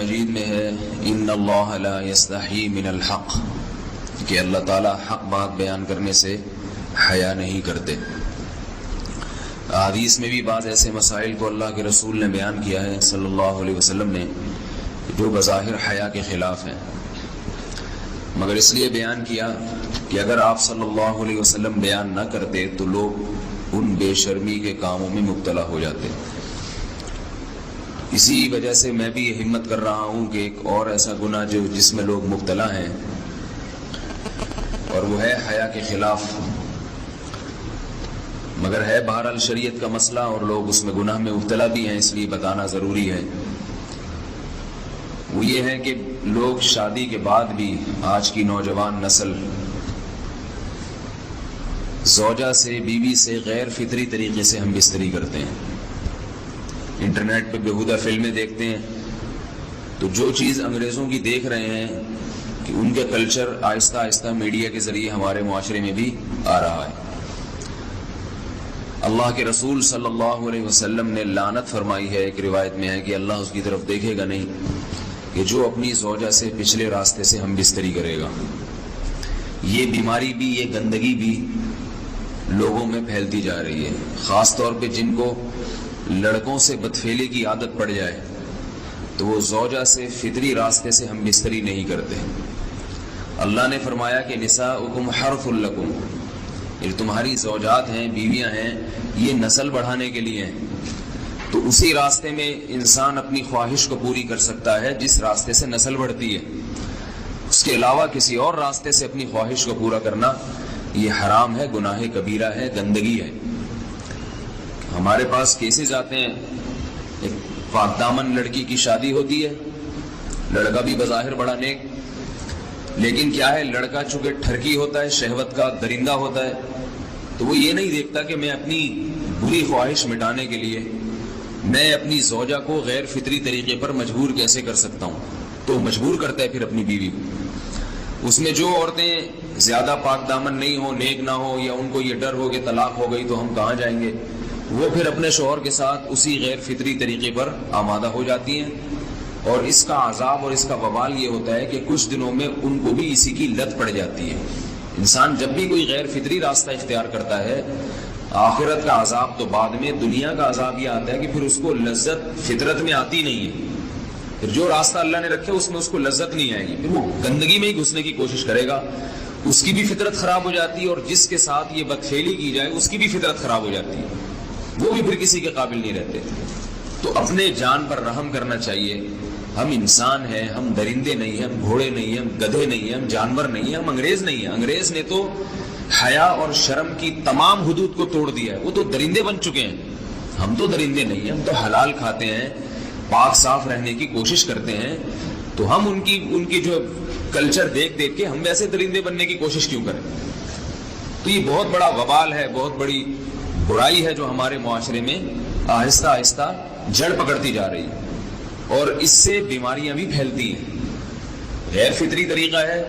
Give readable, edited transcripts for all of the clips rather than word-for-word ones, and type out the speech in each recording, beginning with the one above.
مجید میں ہے ان اللہ لا یستحی من الحق، کہ اللہ تعالیٰ حق بات بیان کرنے سے حیا نہیں کرتے۔ حدیث میں بھی بعض ایسے مسائل کو اللہ کے رسول نے بیان کیا ہے صلی اللہ علیہ وسلم نے جو بظاہر حیا کے خلاف ہیں، مگر اس لیے بیان کیا کہ اگر آپ صلی اللہ علیہ وسلم بیان نہ کرتے تو لوگ ان بے شرمی کے کاموں میں مبتلا ہو جاتے۔ اسی وجہ سے میں بھی یہ ہمت کر رہا ہوں کہ ایک اور ایسا گناہ جس میں لوگ مبتلا ہیں، اور وہ ہے حیا کے خلاف، مگر ہے بہرحال شریعت کا مسئلہ اور لوگ اس میں گناہ میں مبتلا بھی ہیں، اس لیے بتانا ضروری ہے۔ وہ یہ ہے کہ لوگ شادی کے بعد بھی، آج کی نوجوان نسل زوجہ سے، بیوی سے غیر فطری طریقے سے ہم بستری کرتے ہیں۔ انٹرنیٹ پہ بےہودہ فلمیں دیکھتے ہیں، تو جو چیز انگریزوں کی دیکھ رہے ہیں کہ ان کے کلچر آہستہ آہستہ میڈیا کے ذریعے ہمارے معاشرے میں بھی آ رہا ہے۔ اللہ کے رسول صلی اللہ علیہ وسلم نے لعنت فرمائی ہے، ایک روایت میں ہے کہ اللہ اس کی طرف دیکھے گا نہیں کہ جو اپنی زوجہ سے پچھلے راستے سے ہم بستری کرے گا۔ یہ بیماری بھی، یہ گندگی بھی لوگوں میں پھیلتی جا رہی ہے، خاص طور پہ جن کو لڑکوں سے بدفعلی کی عادت پڑ جائے تو وہ زوجہ سے فطری راستے سے ہم بستری نہیں کرتے۔ اللہ نے فرمایا کہ نساؤکم حرث لکم، یہ تمہاری زوجات ہیں، بیویاں ہیں، یہ نسل بڑھانے کے لیے ہیں۔ تو اسی راستے میں انسان اپنی خواہش کو پوری کر سکتا ہے جس راستے سے نسل بڑھتی ہے، اس کے علاوہ کسی اور راستے سے اپنی خواہش کو پورا کرنا یہ حرام ہے، گناہ کبیرہ ہے، گندگی ہے۔ ہمارے پاس کیسز آتے ہیں، ایک پاک دامن لڑکی کی شادی ہوتی ہے، لڑکا بھی بظاہر بڑا نیک، لیکن کیا ہے، لڑکا چونکہ ٹھرکی ہوتا ہے، شہوت کا درندہ ہوتا ہے، تو وہ یہ نہیں دیکھتا کہ میں اپنی بری خواہش مٹانے کے لیے میں اپنی زوجہ کو غیر فطری طریقے پر مجبور کیسے کر سکتا ہوں، تو مجبور کرتا ہے پھر اپنی بیوی کو۔ اس میں جو عورتیں زیادہ پاک دامن نہیں ہو، نیک نہ ہو، یا ان کو یہ ڈر ہو کہ طلاق ہو گئی تو ہم کہاں جائیں گے، وہ پھر اپنے شوہر کے ساتھ اسی غیر فطری طریقے پر آمادہ ہو جاتی ہیں، اور اس کا عذاب اور اس کا وبال یہ ہوتا ہے کہ کچھ دنوں میں ان کو بھی اسی کی لت پڑ جاتی ہے۔ انسان جب بھی کوئی غیر فطری راستہ اختیار کرتا ہے، آخرت کا عذاب تو بعد میں، دنیا کا عذاب یہ آتا ہے کہ پھر اس کو لذت فطرت میں آتی نہیں ہے، پھر جو راستہ اللہ نے رکھے اس میں اس کو لذت نہیں آئے گی، پھر وہ گندگی میں ہی گھسنے کی کوشش کرے گا، اس کی بھی فطرت خراب ہو جاتی ہے، اور جس کے ساتھ یہ بدفعلی کی جائے اس کی بھی فطرت خراب ہو جاتی ہے، وہ بھی پھر کسی کے قابل نہیں رہتے۔ تو اپنے جان پر رحم کرنا چاہیے۔ ہم انسان ہیں، ہم درندے نہیں ہیں، ہم گھوڑے نہیں ہیں، ہم گدھے نہیں ہیں، ہم جانور نہیں ہیں، ہم انگریز نہیں ہیں۔ انگریز نے تو حیا اور شرم کی تمام حدود کو توڑ دیا ہے، وہ تو درندے بن چکے ہیں۔ ہم تو درندے نہیں ہیں، ہم تو حلال کھاتے ہیں، پاک صاف رہنے کی کوشش کرتے ہیں، تو ہم ان کی جو کلچر دیکھ کے ہم ویسے درندے بننے کی کوشش کیوں کریں؟ تو یہ بہت بڑا وبال ہے، بہت بڑی برائی ہے جو ہمارے معاشرے میں آہستہ آہستہ جڑ پکڑتی جا رہی ہے، اور اس سے بیماریاں بھی پھیلتی ہیں۔ غیر فطری طریقہ ہے،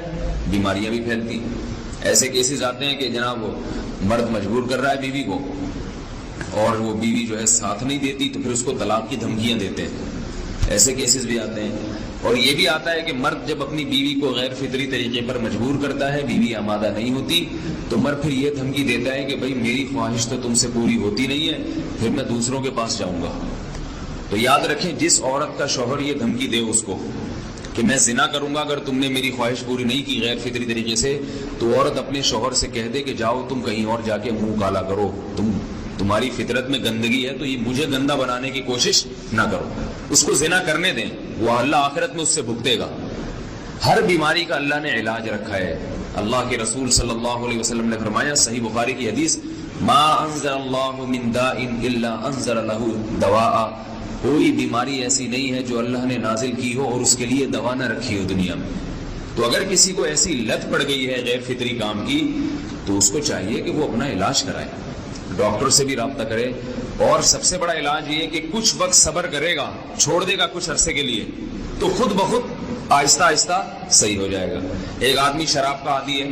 بیماریاں بھی پھیلتی ہیں۔ ایسے کیسز آتے ہیں کہ جناب وہ مرد مجبور کر رہا ہے بیوی کو، اور وہ بیوی جو ہے ساتھ نہیں دیتی، تو پھر اس کو طلاق کی دھمکیاں دیتے ہیں۔ ایسے کیسز بھی آتے ہیں، اور یہ بھی آتا ہے کہ مرد جب اپنی بیوی کو غیر فطری طریقے پر مجبور کرتا ہے، بیوی آمادہ نہیں ہوتی، تو مرد پھر یہ دھمکی دیتا ہے کہ بھائی میری خواہش تو تم سے پوری ہوتی نہیں ہے، پھر میں دوسروں کے پاس جاؤں گا۔ تو یاد رکھیں، جس عورت کا شوہر یہ دھمکی دے اس کو کہ میں زنا کروں گا اگر تم نے میری خواہش پوری نہیں کی غیر فطری طریقے سے، تو عورت اپنے شوہر سے کہہ دے کہ جاؤ تم کہیں اور جا کے منہ کالا کرو، تمہاری فطرت میں گندگی ہے تو یہ مجھے گندا بنانے کی کوشش نہ کرو، اس کو زنا کرنے دیں، وہ اللہ آخرت میں اس سے بھگتے گا۔ ہر بیماری کا اللہ نے علاج رکھا ہے۔ اللہ کے رسول صلی اللہ علیہ وسلم نے فرمایا، صحیح بخاری کی حدیث، ما انزل اللہ من داء الا انزل له دواء، کوئی بیماری ایسی نہیں ہے جو اللہ نے نازل کی ہو اور اس کے لیے دوا نہ رکھی ہو دنیا میں۔ تو اگر کسی کو ایسی لت پڑ گئی ہے غیر فطری کام کی، تو اس کو چاہیے کہ وہ اپنا علاج کرائے، ڈاکٹر سے بھی رابطہ کرے، اور سب سے بڑا علاج یہ ہے کہ کچھ وقت صبر کرے گا، چھوڑ دے گا کچھ عرصے کے لیے، تو خود بخود آہستہ آہستہ صحیح ہو جائے گا۔ ایک آدمی شراب کا عادی ہے،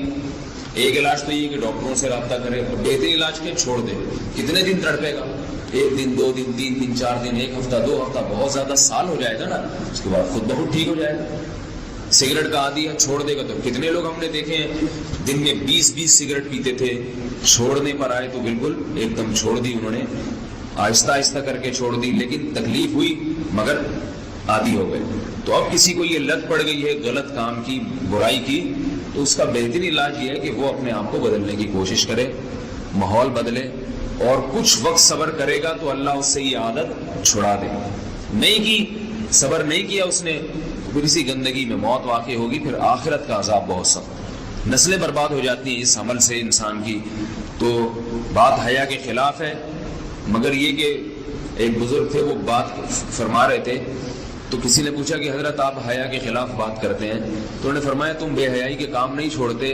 ایک علاج تو یہ کہ ڈاکٹروں سے رابطہ کرے، اور بہترین علاج کے چھوڑ دے، کتنے دن تڑپے گا، ایک دن 2 دن 3 دن 4 دن 1 ہفتہ 2 ہفتہ بہت زیادہ سال ہو جائے گا نا، اس کے بعد خود بہت ٹھیک ہو جائے گا۔ سگریٹ کا عادی ہے، چھوڑ دے گا تو کتنے لوگ ہم نے دیکھے ہیں دن میں 20 سگریٹ پیتے تھے، چھوڑنے پر آئے تو بالکل ایک دم چھوڑ دی انہوں نے، آہستہ آہستہ کر کے چھوڑ دی، لیکن تکلیف ہوئی مگر عادی ہو گئے۔ تو اب کسی کو یہ لت پڑ گئی ہے غلط کام کی، برائی کی، تو اس کا بہترین علاج یہ ہے کہ وہ اپنے آپ کو بدلنے کی کوشش کرے، ماحول بدلے، اور کچھ وقت صبر کرے گا تو اللہ اس سے یہ عادت چھڑا دے۔ نہیں کی، صبر نہیں کیا اس نے، پھر اسی گندگی میں موت واقع ہوگی، پھر آخرت کا عذاب بہت سخت، نسلیں برباد ہو جاتی ہیں اس عمل سے انسان کی۔ تو بات حیا کے خلاف ہے، مگر یہ کہ ایک بزرگ تھے وہ بات فرما رہے تھے، تو کسی نے پوچھا کہ حضرت آپ حیا کے خلاف بات کرتے ہیں، تو انہوں نے فرمایا تم بے حیائی کے کام نہیں چھوڑتے،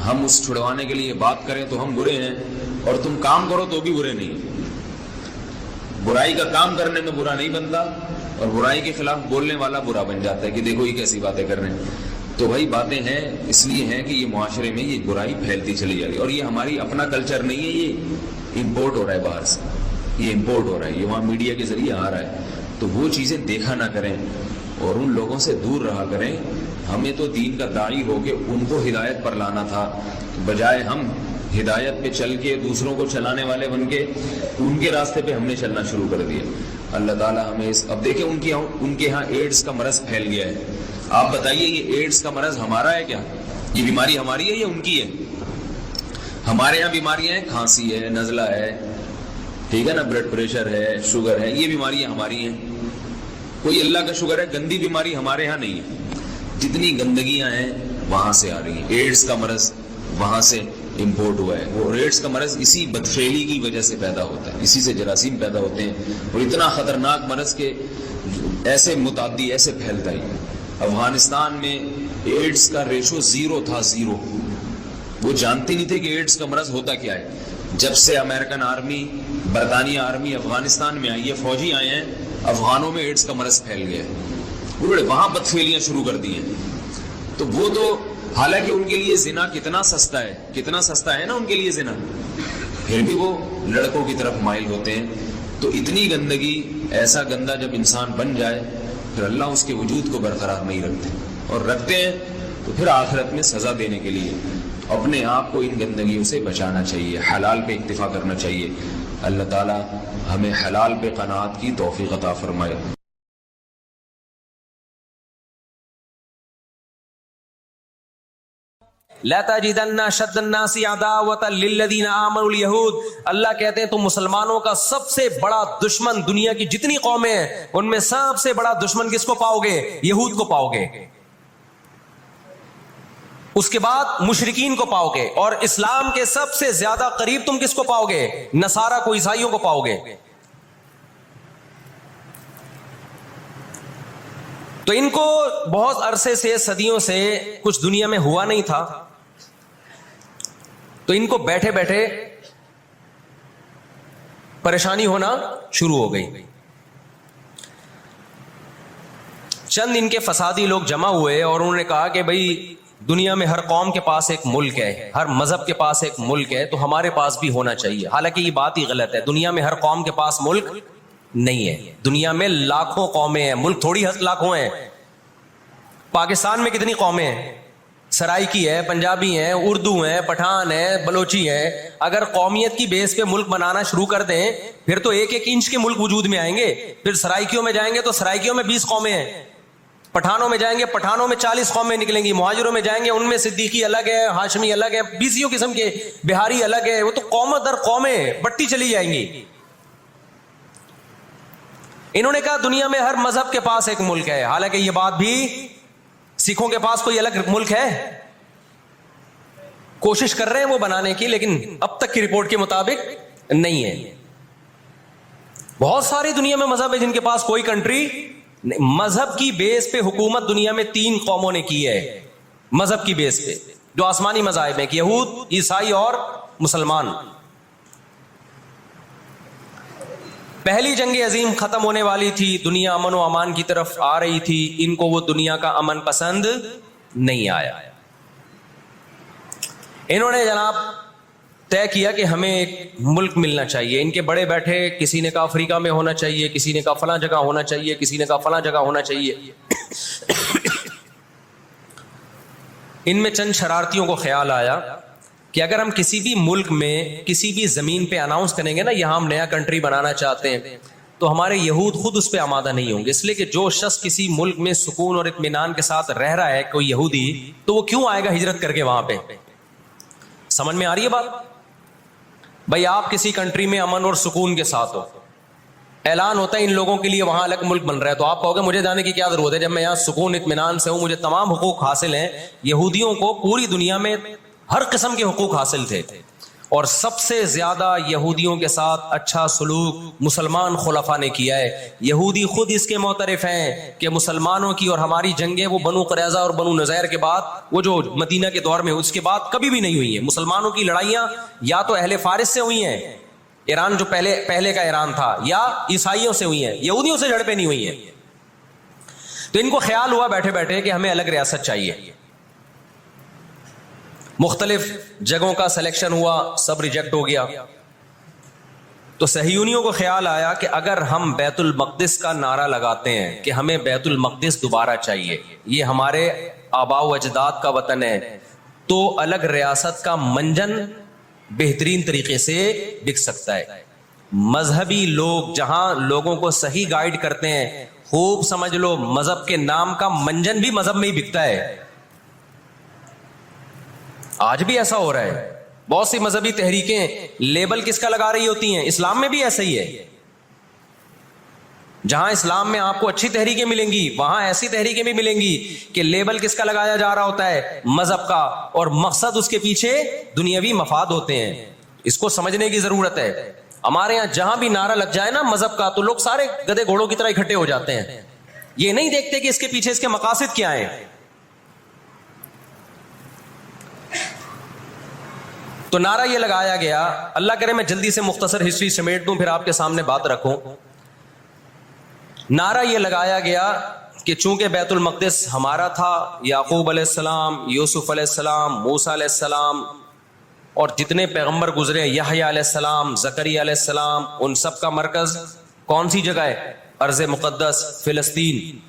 ہم اس چھڑوانے کے لیے بات کریں تو ہم برے ہیں، اور تم کام کرو تو بھی برے نہیں۔ برائی کا کام کرنے میں برا نہیں بنتا، اور برائی کے خلاف بولنے والا برا بن جاتا ہے کہ دیکھو یہ کیسی باتیں کر رہے ہیں۔ تو بھائی باتیں ہیں اس لیے ہیں کہ یہ معاشرے میں یہ برائی پھیلتی چلی جا رہی ہے، اور یہ ہماری اپنا کلچر نہیں ہے، یہ امپورٹ ہو رہا ہے باہر سے، یہ امپورٹ ہو رہا ہے، یہ وہاں میڈیا کے ذریعے آ رہا ہے۔ تو وہ چیزیں دیکھا نہ کریں اور ان لوگوں سے دور رہا کریں۔ ہمیں تو دین کا داعی ہو کے ان کو ہدایت پر لانا تھا، بجائے ہم ہدایت پہ چل کے دوسروں کو چلانے والے بن کے ان کے راستے پہ ہم نے چلنا شروع کر دیا۔ اللہ تعالیٰ ہمیں اب دیکھیں ان کے ہاں ایڈز کا مرض پھیل گیا ہے۔ آپ بتائیے یہ ایڈز کا مرض ہمارا ہے کیا؟ یہ بیماری ہماری ہے یا ان کی ہے؟ ہمارے یہاں بیماریاں ہیں، کھانسی ہے، نزلہ ہے، ٹھیک ہے نا، بلڈ پریشر ہے، شوگر ہے، یہ بیماریاں ہماری ہیں۔ کوئی اللہ کا شکر ہے گندی بیماری ہمارے ہاں نہیں ہے، جتنی گندگیاں ہیں وہاں سے آ رہی ہیں۔ ایڈز کا مرض وہاں سے امپورٹ ہوا ہے، وہ ایڈز کا مرض اسی بدفعلی کی وجہ سے پیدا ہوتا ہے، اسی سے جراثیم پیدا ہوتے ہیں، اور اتنا خطرناک مرض کہ ایسے متعدی ایسے پھیلتا ہی۔ افغانستان میں ایڈز کا ریشو 0 تھا، 0۔ وہ جانتے نہیں تھے کہ ایڈز کا مرض ہوتا کیا ہے۔ جب سے امریکن آرمی، برطانیہ آرمی افغانستان میں آئی ہے، فوجی آئے ہیں، افغانوں میں ایڈز کا مرض پھیل گیا ہے، انہوں نے وہاں بدفعلیاں شروع کر دی ہیں۔ تو وہ تو حالانکہ ان کے لیے زنا کتنا سستا ہے، کتنا سستا ہے نا ان کے لیے زنا، پھر بھی وہ لڑکوں کی طرف مائل ہوتے ہیں۔ تو اتنی گندگی، ایسا گندا جب انسان بن جائے پھر اللہ اس کے وجود کو برقرار نہیں رکھتے، اور رکھتے ہیں تو پھر آخرت میں سزا دینے کے لیے اپنے آپ کو ان گندگیوں سے بچانا چاہیے، حلال پہ اکتفا کرنا چاہیے۔ اللہ تعالی ہمیں حلال پہ قناعت کی توفیق عطا فرمائے۔ لا تجدن اشد الناس عداوۃ للذین آمنوا اليہود، اللہ کہتے ہیں تم مسلمانوں کا سب سے بڑا دشمن، دنیا کی جتنی قومیں ہیں ان میں سب سے بڑا دشمن کس کو پاؤ گے؟ یہود کو پاؤ گے، اس کے بعد مشرکین کو پاؤ گے، اور اسلام کے سب سے زیادہ قریب تم کس کو پاؤ گے؟ نصارہ کو، عیسائیوں کو پاؤ گے۔ تو ان کو بہت عرصے سے، صدیوں سے کچھ دنیا میں ہوا نہیں تھا، تو ان کو بیٹھے بیٹھے پریشانی ہونا شروع ہو گئی۔ چند ان کے فسادی لوگ جمع ہوئے اور انہوں نے کہا کہ بھئی دنیا میں ہر قوم کے پاس ایک ملک ہے، ہر مذہب کے پاس ایک ملک ہے، تو ہمارے پاس بھی ہونا چاہیے۔ حالانکہ یہ بات ہی غلط ہے، دنیا میں ہر قوم کے پاس ملک نہیں ہے، دنیا میں لاکھوں قومیں ہیں، ملک تھوڑی لاکھوں ہیں۔ پاکستان میں کتنی قومیں ہیں؟ سرائکی ہے، پنجابی ہیں، اردو ہیں، پٹھان ہیں، بلوچی ہیں۔ اگر قومیت کی بیس پہ ملک بنانا شروع کر دیں پھر تو 1-1 انچ کے ملک وجود میں آئیں گے۔ پھر سرائکیوں میں جائیں گے تو سرائکیوں میں 20 قومیں ہیں، پٹھانوں میں جائیں گے، پٹھانوں میں 40 قومیں نکلیں گی، مہاجروں میں جائیں گے، ان میں صدیقی الگ ہے، ہاشمی الگ ہے، 20 قسم کے، بہاری الگ ہے۔ وہ تو قوم در قومیں بٹتی چلی جائیں گی۔ انہوں نے کہا دنیا میں ہر مذہب کے پاس ایک ملک ہے، حالانکہ یہ بات بھی سکھوں کے پاس کوئی الگ ملک ہے؟ کوشش کر رہے ہیں وہ بنانے کی، لیکن اب تک کی رپورٹ کے مطابق نہیں ہے۔ بہت ساری دنیا میں مذہب ہے جن کے پاس کوئی کنٹری، مذہب کی بیس پہ حکومت دنیا میں 3 قوموں نے کی ہے، مذہب کی بیس پہ، جو آسمانی مذاہب ہیں، یہود، عیسائی اور مسلمان۔ پہلی جنگ عظیم ختم ہونے والی تھی، دنیا امن و امان کی طرف آ رہی تھی، ان کو وہ دنیا کا امن پسند نہیں آیا۔ انہوں نے جناب طے کیا کہ ہمیں ایک ملک ملنا چاہیے. ان کے بڑے بیٹھے, کسی نے کہا افریقہ میں ہونا چاہیے, کسی نے کہا فلاں جگہ ہونا چاہیے, کسی نے کہا فلاں جگہ ہونا چاہیے. ان میں چند شرارتیوں کو خیال آیا کہ اگر ہم کسی بھی ملک میں کسی بھی زمین پہ اناؤنس کریں گے نا یہاں ہم نیا کنٹری بنانا چاہتے ہیں, تو ہمارے یہود خود اس پہ آمادہ نہیں ہوں گے. اس لیے کہ جو شخص کسی ملک میں سکون اور اطمینان کے ساتھ رہ رہا ہے, کوئی یہودی, تو وہ کیوں آئے گا ہجرت کر کے وہاں پہ؟ سمجھ میں آ رہی ہے بات؟ بھائی آپ کسی کنٹری میں امن اور سکون کے ساتھ ہو, اعلان ہوتا ہے ان لوگوں کے لیے وہاں الگ ملک بن رہا ہے, تو آپ کہو گے مجھے جانے کی کیا ضرورت ہے جب میں یہاں سکون اطمینان سے ہوں, مجھے تمام حقوق حاصل ہیں. یہودیوں کو پوری دنیا میں ہر قسم کے حقوق حاصل تھے, اور سب سے زیادہ یہودیوں کے ساتھ اچھا سلوک مسلمان خلفاء نے کیا ہے. یہودی خود اس کے معترف ہیں کہ مسلمانوں کی اور ہماری جنگیں وہ بنو قریظہ اور بنو نذیر کے بعد, وہ جو مدینہ کے دور میں, اس کے بعد کبھی بھی نہیں ہوئی ہیں. مسلمانوں کی لڑائیاں یا تو اہل فارس سے ہوئی ہیں, ایران جو پہلے کا ایران تھا, یا عیسائیوں سے ہوئی ہیں, یہودیوں سے جھڑپیں نہیں ہوئی ہیں. تو ان کو خیال ہوا بیٹھے بیٹھے کہ ہمیں الگ ریاست چاہیے. مختلف جگہوں کا سلیکشن ہوا, سب ریجیکٹ ہو گیا. تو صہیونیوں کو خیال آیا کہ اگر ہم بیت المقدس کا نعرہ لگاتے ہیں کہ ہمیں بیت المقدس دوبارہ چاہیے, یہ ہمارے آباء و اجداد کا وطن ہے, تو الگ ریاست کا منجن بہترین طریقے سے بک سکتا ہے. مذہبی لوگ جہاں لوگوں کو صحیح گائیڈ کرتے ہیں, خوب سمجھ لو مذہب کے نام کا منجن بھی مذہب میں ہی بکتا ہے. آج بھی ایسا ہو رہا ہے. بہت سی مذہبی تحریکیں لیبل کس کا لگا رہی ہوتی ہیں, اسلام میں بھی ایسا ہی ہے. جہاں اسلام میں آپ کو اچھی تحریکیں ملیں گی, وہاں ایسی تحریکیں بھی ملیں گی کہ لیبل کس کا لگایا جا رہا ہوتا ہے, مذہب کا, اور مقصد اس کے پیچھے دنیاوی مفاد ہوتے ہیں. اس کو سمجھنے کی ضرورت ہے. ہمارے یہاں جہاں بھی نعرہ لگ جائے نا مذہب کا, تو لوگ سارے گدھے گھوڑوں کی طرح اکٹھے ہو جاتے ہیں. یہ نہیں دیکھتے کہ اس کے پیچھے اس کے مقاصد کیا ہیں. تو نعرہ یہ لگایا گیا, اللہ کرے میں جلدی سے مختصر ہسٹری سمیٹ دوں پھر آپ کے سامنے بات رکھوں. نعرہ یہ لگایا گیا کہ چونکہ بیت المقدس ہمارا تھا, یعقوب علیہ السلام, یوسف علیہ السلام, موسیٰ علیہ السلام اور جتنے پیغمبر گزرے, یحییٰ علیہ السلام, زکریا علیہ السلام, ان سب کا مرکز کون سی جگہ ہے؟ ارض مقدس فلسطین.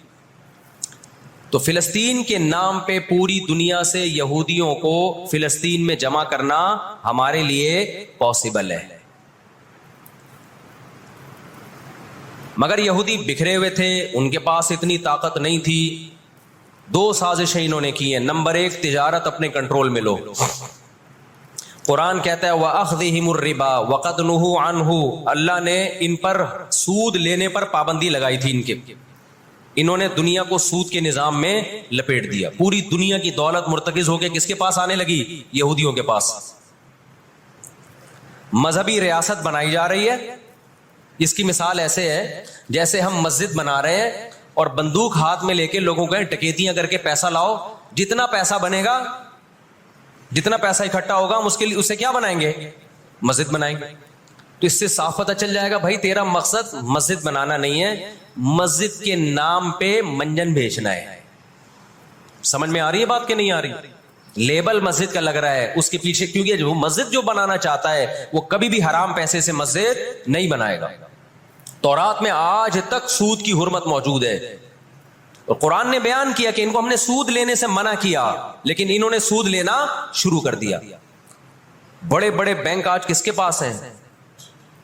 تو فلسطین کے نام پہ پوری دنیا سے یہودیوں کو فلسطین میں جمع کرنا ہمارے لیے پاسبل ہے. مگر یہودی بکھرے ہوئے تھے, ان کے پاس اتنی طاقت نہیں تھی. 2 سازشیں انہوں نے کی ہیں. نمبر 1, تجارت اپنے کنٹرول میں لو. قرآن کہتا ہے وَأَخْذِهِمُ الرِّبَا وَقَدْ نُهُوا عَنْهُ, اللہ نے ان پر سود لینے پر پابندی لگائی تھی. انہوں نے دنیا کو سود کے نظام میں لپیٹ دیا. پوری دنیا کی دولت مرتکز ہو کے کس کے پاس آنے لگی؟ یہودیوں کے پاس. مذہبی ریاست بنائی جا رہی ہے. اس کی مثال ایسے ہے جیسے ہم مسجد بنا رہے ہیں اور بندوق ہاتھ میں لے کے لوگوں کو ٹکیتیاں کر کے پیسہ لاؤ, جتنا پیسہ بنے گا, جتنا پیسہ اکٹھا ہوگا ہم اس کے لیے اسے کیا بنائیں گے؟ مسجد بنائیں گے. تو اس سے صاف پتہ چل جائے گا بھائی تیرا مقصد مسجد بنانا نہیں ہے, مسجد کے نام پہ منجن بیچنا ہے. سمجھ میں آ رہی ہے بات کہ نہیں آ رہی؟ لیبل مسجد کا لگ رہا ہے اس کے پیچھے, کیونکہ جو مسجد جو بنانا چاہتا ہے وہ کبھی بھی حرام پیسے سے مسجد نہیں بنائے گا. تورات میں آج تک سود کی حرمت موجود ہے, اور قرآن نے بیان کیا کہ ان کو ہم نے سود لینے سے منع کیا, لیکن انہوں نے سود لینا شروع کر دیا. بڑے بڑے بینک آج کس کے پاس ہیں؟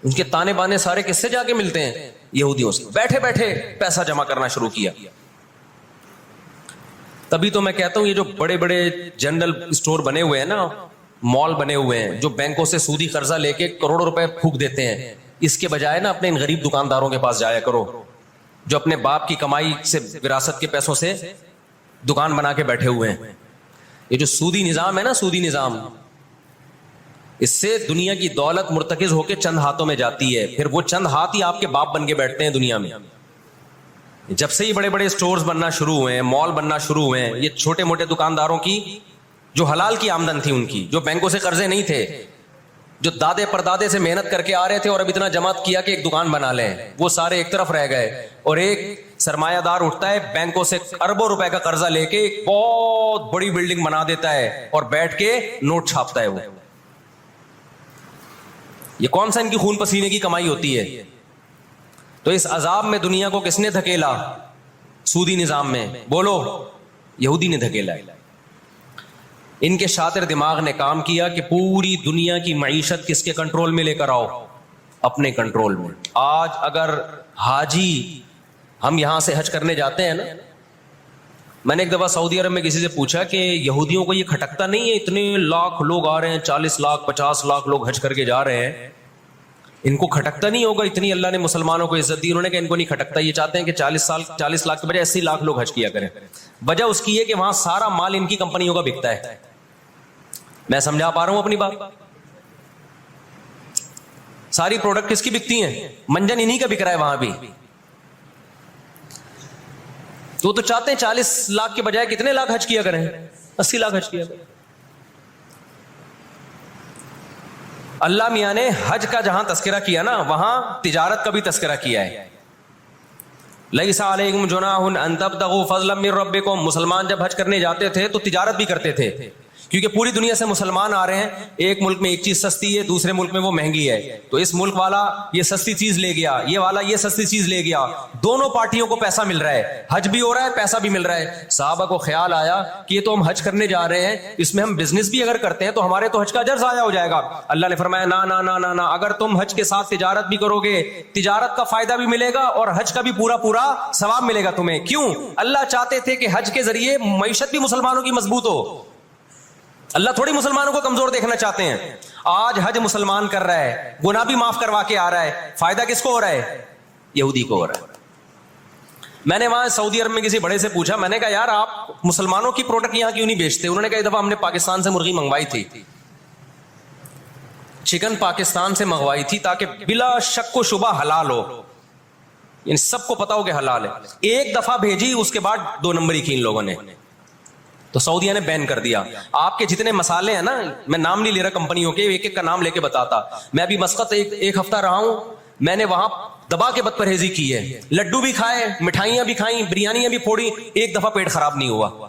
ان کے تانے بانے سارے کس سے جا کے ملتے ہیں؟ یہودیوں سے. بیٹھے بیٹھے پیسہ جمع کرنا شروع کیا. تبھی تو میں کہتا ہوں یہ جو بڑے بڑے جنرل اسٹور بنے ہوئے ہیں نا, مال بنے ہوئے ہیں, جو بینکوں سے سودی قرضہ لے کے کروڑوں روپے پھونک دیتے ہیں, اس کے بجائے نا اپنے ان غریب دکانداروں کے پاس جایا کرو جو اپنے باپ کی کمائی سے, وراثت کے پیسوں سے دکان بنا کے بیٹھے ہوئے ہیں. یہ جو سودی نظام ہے نا, سودی نظام, اس سے دنیا کی دولت مرتکز ہو کے چند ہاتھوں میں جاتی ہے, پھر وہ چند ہاتھ ہی آپ کے باپ بن کے بیٹھتے ہیں دنیا میں. جب سے ہی بڑے بڑے اسٹورز بننا شروع ہوئے ہیں, مال بننا شروع ہوئے ہیں, یہ چھوٹے موٹے دکانداروں کی جو حلال کی آمدن تھی, ان کی جو بینکوں سے قرضے نہیں تھے, جو دادے پردادے سے محنت کر کے آ رہے تھے اور اب اتنا جمع کیا کہ ایک دکان بنا لیں, وہ سارے ایک طرف رہ گئے. اور ایک سرمایہ دار اٹھتا ہے بینکوں سے اربوں روپے کا قرضہ لے کے ایک بہت بڑی بلڈنگ بنا دیتا ہے اور بیٹھ کے نوٹ چھاپتا ہے. وہ یہ کون سا ان کی خون پسینے کی کمائی ہوتی ہے؟ تو اس عذاب میں دنیا کو کس نے دھکیلا؟ سودی نظام میں بولو، یہودی نے دھکیلا ہے۔ ان کے شاطر دماغ نے کام کیا کہ پوری دنیا کی معیشت کس کے کنٹرول میں لے کر آؤ؟ اپنے کنٹرول میں۔ آج اگر حاجی، ہم یہاں سے حج کرنے جاتے ہیں نا، میں نے ایک دفعہ سعودی عرب میں کسی سے پوچھا کہ یہودیوں کو یہ کھٹکتا نہیں ہے، اتنے لاکھ لوگ آ رہے ہیں، 40 لاکھ 50 لاکھ لوگ حج کر کے جا رہے ہیں، ان کو کھٹکتا نہیں ہوگا اتنی اللہ نے مسلمانوں کو عزت دی؟ انہوں نے کہا ان کو نہیں کھٹکتا، یہ چاہتے ہیں کہ 40 لاکھ کے بجائے 80 لاکھ لوگ حج کیا کریں۔ وجہ اس کی ہے کہ وہاں سارا مال ان کی کمپنیوں کا بکتا ہے۔ میں سمجھا پا رہا ہوں اپنی بات؟ ساری پروڈکٹ کس کی بکتی ہیں؟ منجن انہی کا بک رہا ہے وہاں بھی۔ تو چاہتے ہیں 40 لاکھ کے بجائے کتنے لاکھ حج کیا کریں؟ 80 لاکھ حج کیا کریں۔ اللہ میاں نے حج کا جہاں تذکرہ کیا نا، وہاں تجارت کا بھی تذکرہ کیا ہے۔ لیس علیکم جناح ان تبتغوا فضلا من ربکم، مسلمان جب حج کرنے جاتے تھے تو تجارت بھی کرتے تھے، کیونکہ پوری دنیا سے مسلمان آ رہے ہیں، ایک ملک میں ایک چیز سستی ہے، دوسرے ملک میں وہ مہنگی ہے، تو اس ملک والا یہ سستی چیز لے گیا، یہ والا یہ سستی چیز لے گیا، دونوں پارٹیوں کو پیسہ مل رہا ہے، حج بھی ہو رہا ہے، پیسہ بھی مل رہا ہے۔ صحابہ کو خیال آیا کہ یہ تو ہم حج کرنے جا رہے ہیں، اس میں ہم بزنس بھی اگر کرتے ہیں تو ہمارے تو حج کا اجر ضائع ہو جائے گا۔ اللہ نے فرمایا نا نا نا نا نا، اگر تم حج کے ساتھ تجارت بھی کرو گے، تجارت کا فائدہ بھی ملے گا اور حج کا بھی پورا پورا ثواب ملے گا تمہیں۔ کیوں؟ اللہ چاہتے تھے کہ حج کے ذریعے معیشت بھی مسلمانوں کی مضبوط ہو۔ اللہ تھوڑی مسلمانوں کو کمزور دیکھنا چاہتے ہیں۔ آج حج مسلمان کر رہا ہے، گناہ بھی معاف کروا کے آ رہا ہے، فائدہ کس کو ہو رہا ہے؟ یہودی کو ہو رہا ہے۔ میں نے وہاں سعودی عرب میں کسی بڑے سے پوچھا، میں نے کہا یار آپ مسلمانوں کی پروڈکٹ یہاں کیوں نہیں بیچتے؟ انہوں نے کہا ایک دفعہ ہم نے پاکستان سے مرغی منگوائی تھی، چکن پاکستان سے منگوائی تھی تاکہ بلا شک و شبہ حلال ہو، یعنی سب کو پتا ہو کہ حلال ہے۔ ایک دفعہ بھیجی، اس کے بعد 2 نمبری کی ان لوگوں نے، تو سعودیہ نے بین کر دیا۔ آپ کے جتنے مسالے ہیں نا، میں نام نہیں لے رہا کمپنیوں کے، ایک ایک کا نام لے کے بتاتا۔ میں ابھی مسقط ایک ہفتہ رہا ہوں، میں نے وہاں دبا کے بد پرہیزی کی ہے، لڈو بھی کھائے، مٹھائیاں بھی کھائیں، بریانیاں بھی پھوڑی، ایک دفعہ پیٹ خراب نہیں ہوا۔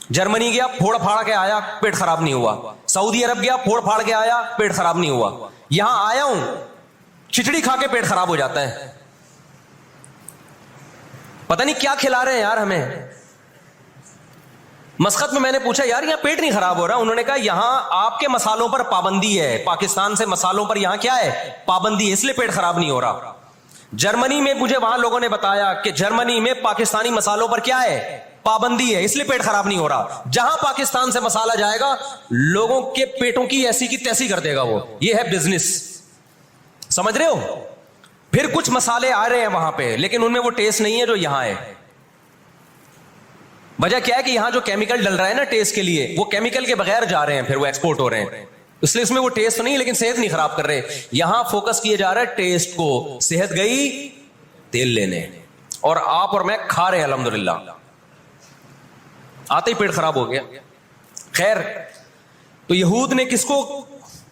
جرمنی گیا، پھوڑ پھاڑ کے آیا، پیٹ خراب نہیں ہوا۔ سعودی عرب گیا، پھوڑ پھاڑ کے آیا، پیٹ خراب نہیں ہوا۔ یہاں آیا ہوں، کھچڑی کھا کے پیٹ خراب ہو جاتا ہے۔ پتہ نہیں کیا کھلا رہے ہیں یار ہمیں۔ مسقط میں نے پوچھا یار یہاں پیٹ نہیں خراب ہو رہا؟ انہوں نے کہا یہاں آپ کے مسالوں پر پابندی ہے، پاکستان سے مسالوں پر یہاں کیا ہے؟ پابندی ہے، اس لیے پیٹ خراب نہیں ہو رہا۔ جرمنی میں مجھے وہاں لوگوں نے بتایا کہ جرمنی میں پاکستانی مسالوں پر کیا ہے؟ پابندی ہے، اس لیے پیٹ خراب نہیں ہو رہا۔ جہاں پاکستان سے مسالہ جائے گا لوگوں کے پیٹوں کی ایسی کی تیسی کر دے گا وہ۔ یہ ہے بزنس، سمجھ رہے ہو؟ پھر کچھ مسالے آ رہے ہیں وہاں پہ، لیکن ان میں وہ ٹیسٹ نہیں ہے جو یہاں ہے۔ وجہ کیا ہے کہ یہاں جو کیمیکل ڈل رہا ہے نا ٹیسٹ کے لیے، وہ کیمیکل کے بغیر جا رہے ہیں، پھر وہ ایکسپورٹ ہو رہے ہیں، اس لیے اس میں وہ ٹیسٹ نہیں، لیکن صحت نہیں خراب کر رہے۔ یہاں فوکس کیے جا رہا ہے ٹیسٹ کو، صحت گئی تیل لینے، اور آپ اور میں کھا رہے ہیں الحمدللہ، آتے ہی پیٹ خراب ہو گیا۔ خیر، تو یہود نے کس کو،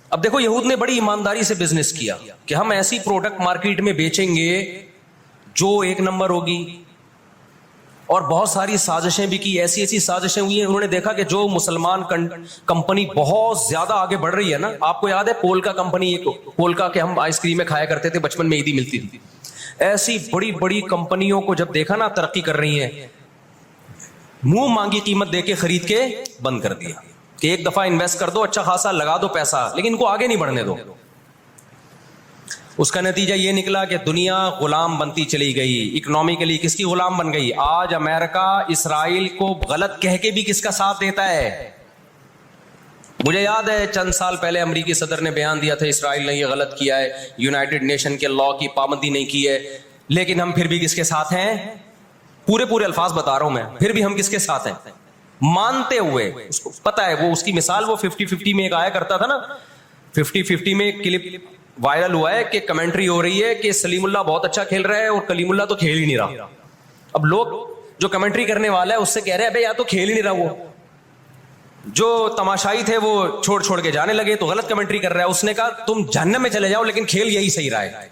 اب دیکھو یہود نے بڑی ایمانداری سے بزنس کیا کہ ہم ایسی پروڈکٹ مارکیٹ میں بیچیں گے جو 1 نمبر ہوگی، اور بہت ساری سازشیں بھی کی، ایسی ایسی سازشیں ہوئی ہیں۔ انہوں نے دیکھا کہ جو مسلمان کمپنی بہت زیادہ آگے بڑھ رہی ہے نا، آپ کو یاد ہے پولکا کمپنی، ایک پولکا کے ہم آئس کریم میں کھایا کرتے تھے بچپن میں، عیدی ملتی تھی۔ ایسی بڑی بڑی کمپنیوں کو جب دیکھا نا ترقی کر رہی ہیں، منہ مانگی قیمت دے کے خرید کے بند کر دیا کہ ایک دفعہ انویسٹ کر دو، اچھا خاصا لگا دو پیسہ، لیکن ان کو آگے نہیں بڑھنے دو۔ اس کا نتیجہ یہ نکلا کہ دنیا غلام بنتی چلی گئی، اکنامکلی کس کی غلام بن گئی؟ آج امریکہ اسرائیل کو غلط کہہ کے بھی کس کا ساتھ دیتا ہے؟ مجھے یاد ہے چند سال پہلے امریکی صدر نے بیان دیا تھا اسرائیل نے یہ غلط کیا ہے، یونائٹڈ نیشن کے لاء کی پابندی نہیں کی ہے، لیکن ہم پھر بھی کس کے ساتھ ہیں؟ پورے الفاظ بتا رہا ہوں میں، پھر بھی ہم کس کے ساتھ ہیں؟ مانتے ہوئے، اس کو پتا ہے، وہ اس کی مثال وہ 50-50 میں ایک آیا کرتا تھا نا، 50-50 میں ایک کلپ وائرل ہوا ہے کہ کمنٹری ہو رہی ہے کہ سلیم اللہ بہت اچھا کھیل رہا ہے اور کلیم اللہ تو کھیل ہی نہیں رہا۔ اب لوگ جو کمنٹری کرنے والا ہے اس سے کہہ رہے ہیں بھائی یا تو کھیل ہی نہیں رہا، وہ جو تماشائی تھے وہ چھوڑ کے جانے لگے تو غلط کمنٹری کر رہا ہے۔ اس نے کہا تم جہنم میں چلے جاؤ لیکن کھیل یہی صحیح رہا ہے،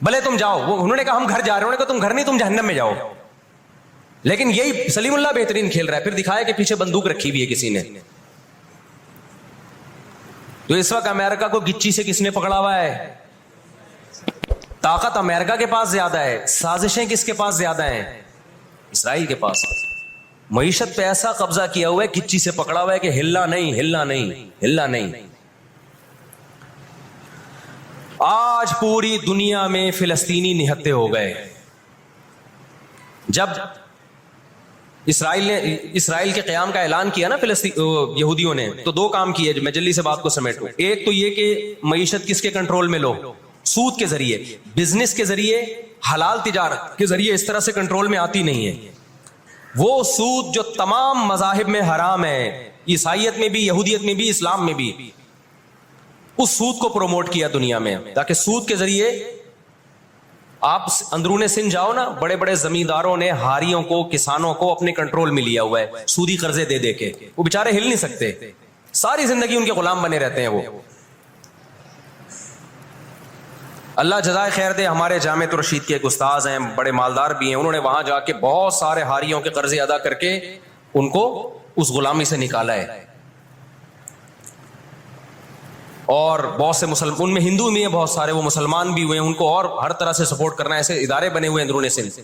بھلے تم جاؤ۔ انہوں نے کہا ہم گھر جا رہے ہیں، انہوں نے کہا تم گھر نہیں، تم جہنم میں جاؤ، لیکن یہی سلیم اللہ بہترین کھیل رہا ہے۔ پھر دکھایا کہ پیچھے بندوق رکھی ہوئی ہے کسی نے۔ تو اس وقت امریکہ کو گچی سے کس نے پکڑا ہوا ہے؟ طاقت امریکہ کے پاس زیادہ ہے، سازشیں کس کے پاس زیادہ ہیں؟ اسرائیل کے پاس۔ معیشت پہ ایسا قبضہ کیا ہوا ہے، گچی سے پکڑا ہوا ہے کہ ہلنا نہیں ہلنا نہیں ہلنا نہیں۔ آج پوری دنیا میں فلسطینی نہتے ہو گئے۔ جب اسرائیل کے قیام کا اعلان کیا نا یہودیوں نے، تو دو کام کیے، میں جلدی سے بات کو سمیٹوں۔ ایک تو یہ کہ معیشت کس کے کنٹرول میں لو؟ سود کے ذریعے، بزنس کے ذریعے، حلال تجارت کے ذریعے اس طرح سے کنٹرول میں آتی نہیں ہے۔ وہ سود جو تمام مذاہب میں حرام ہے، عیسائیت میں بھی، یہودیت میں بھی، اسلام میں بھی، اس سود کو پروموٹ کیا دنیا میں، تاکہ سود کے ذریعے آپ اندرون سندھ جاؤ نا، بڑے بڑے زمینداروں نے ہاریوں کو، کسانوں کو اپنے کنٹرول میں لیا ہوا ہے، سودی قرضے دے دے کے۔ وہ بیچارے ہل نہیں سکتے، ساری زندگی ان کے غلام بنے رہتے ہیں وہ۔ اللہ جزائے خیر دے، ہمارے جامعۃ الرشید کے ایک استاذ ہیں، بڑے مالدار بھی ہیں، انہوں نے وہاں جا کے بہت سارے ہاریوں کے قرضے ادا کر کے ان کو اس غلامی سے نکالا ہے۔ اور بہت سے ان میں ہندو بھی ہیں بہت سارے، وہ مسلمان بھی ہوئے ہیں، ان کو اور ہر طرح سے سپورٹ کرنا، ایسے ادارے بنے ہوئے ہیں اندرون سندھ۔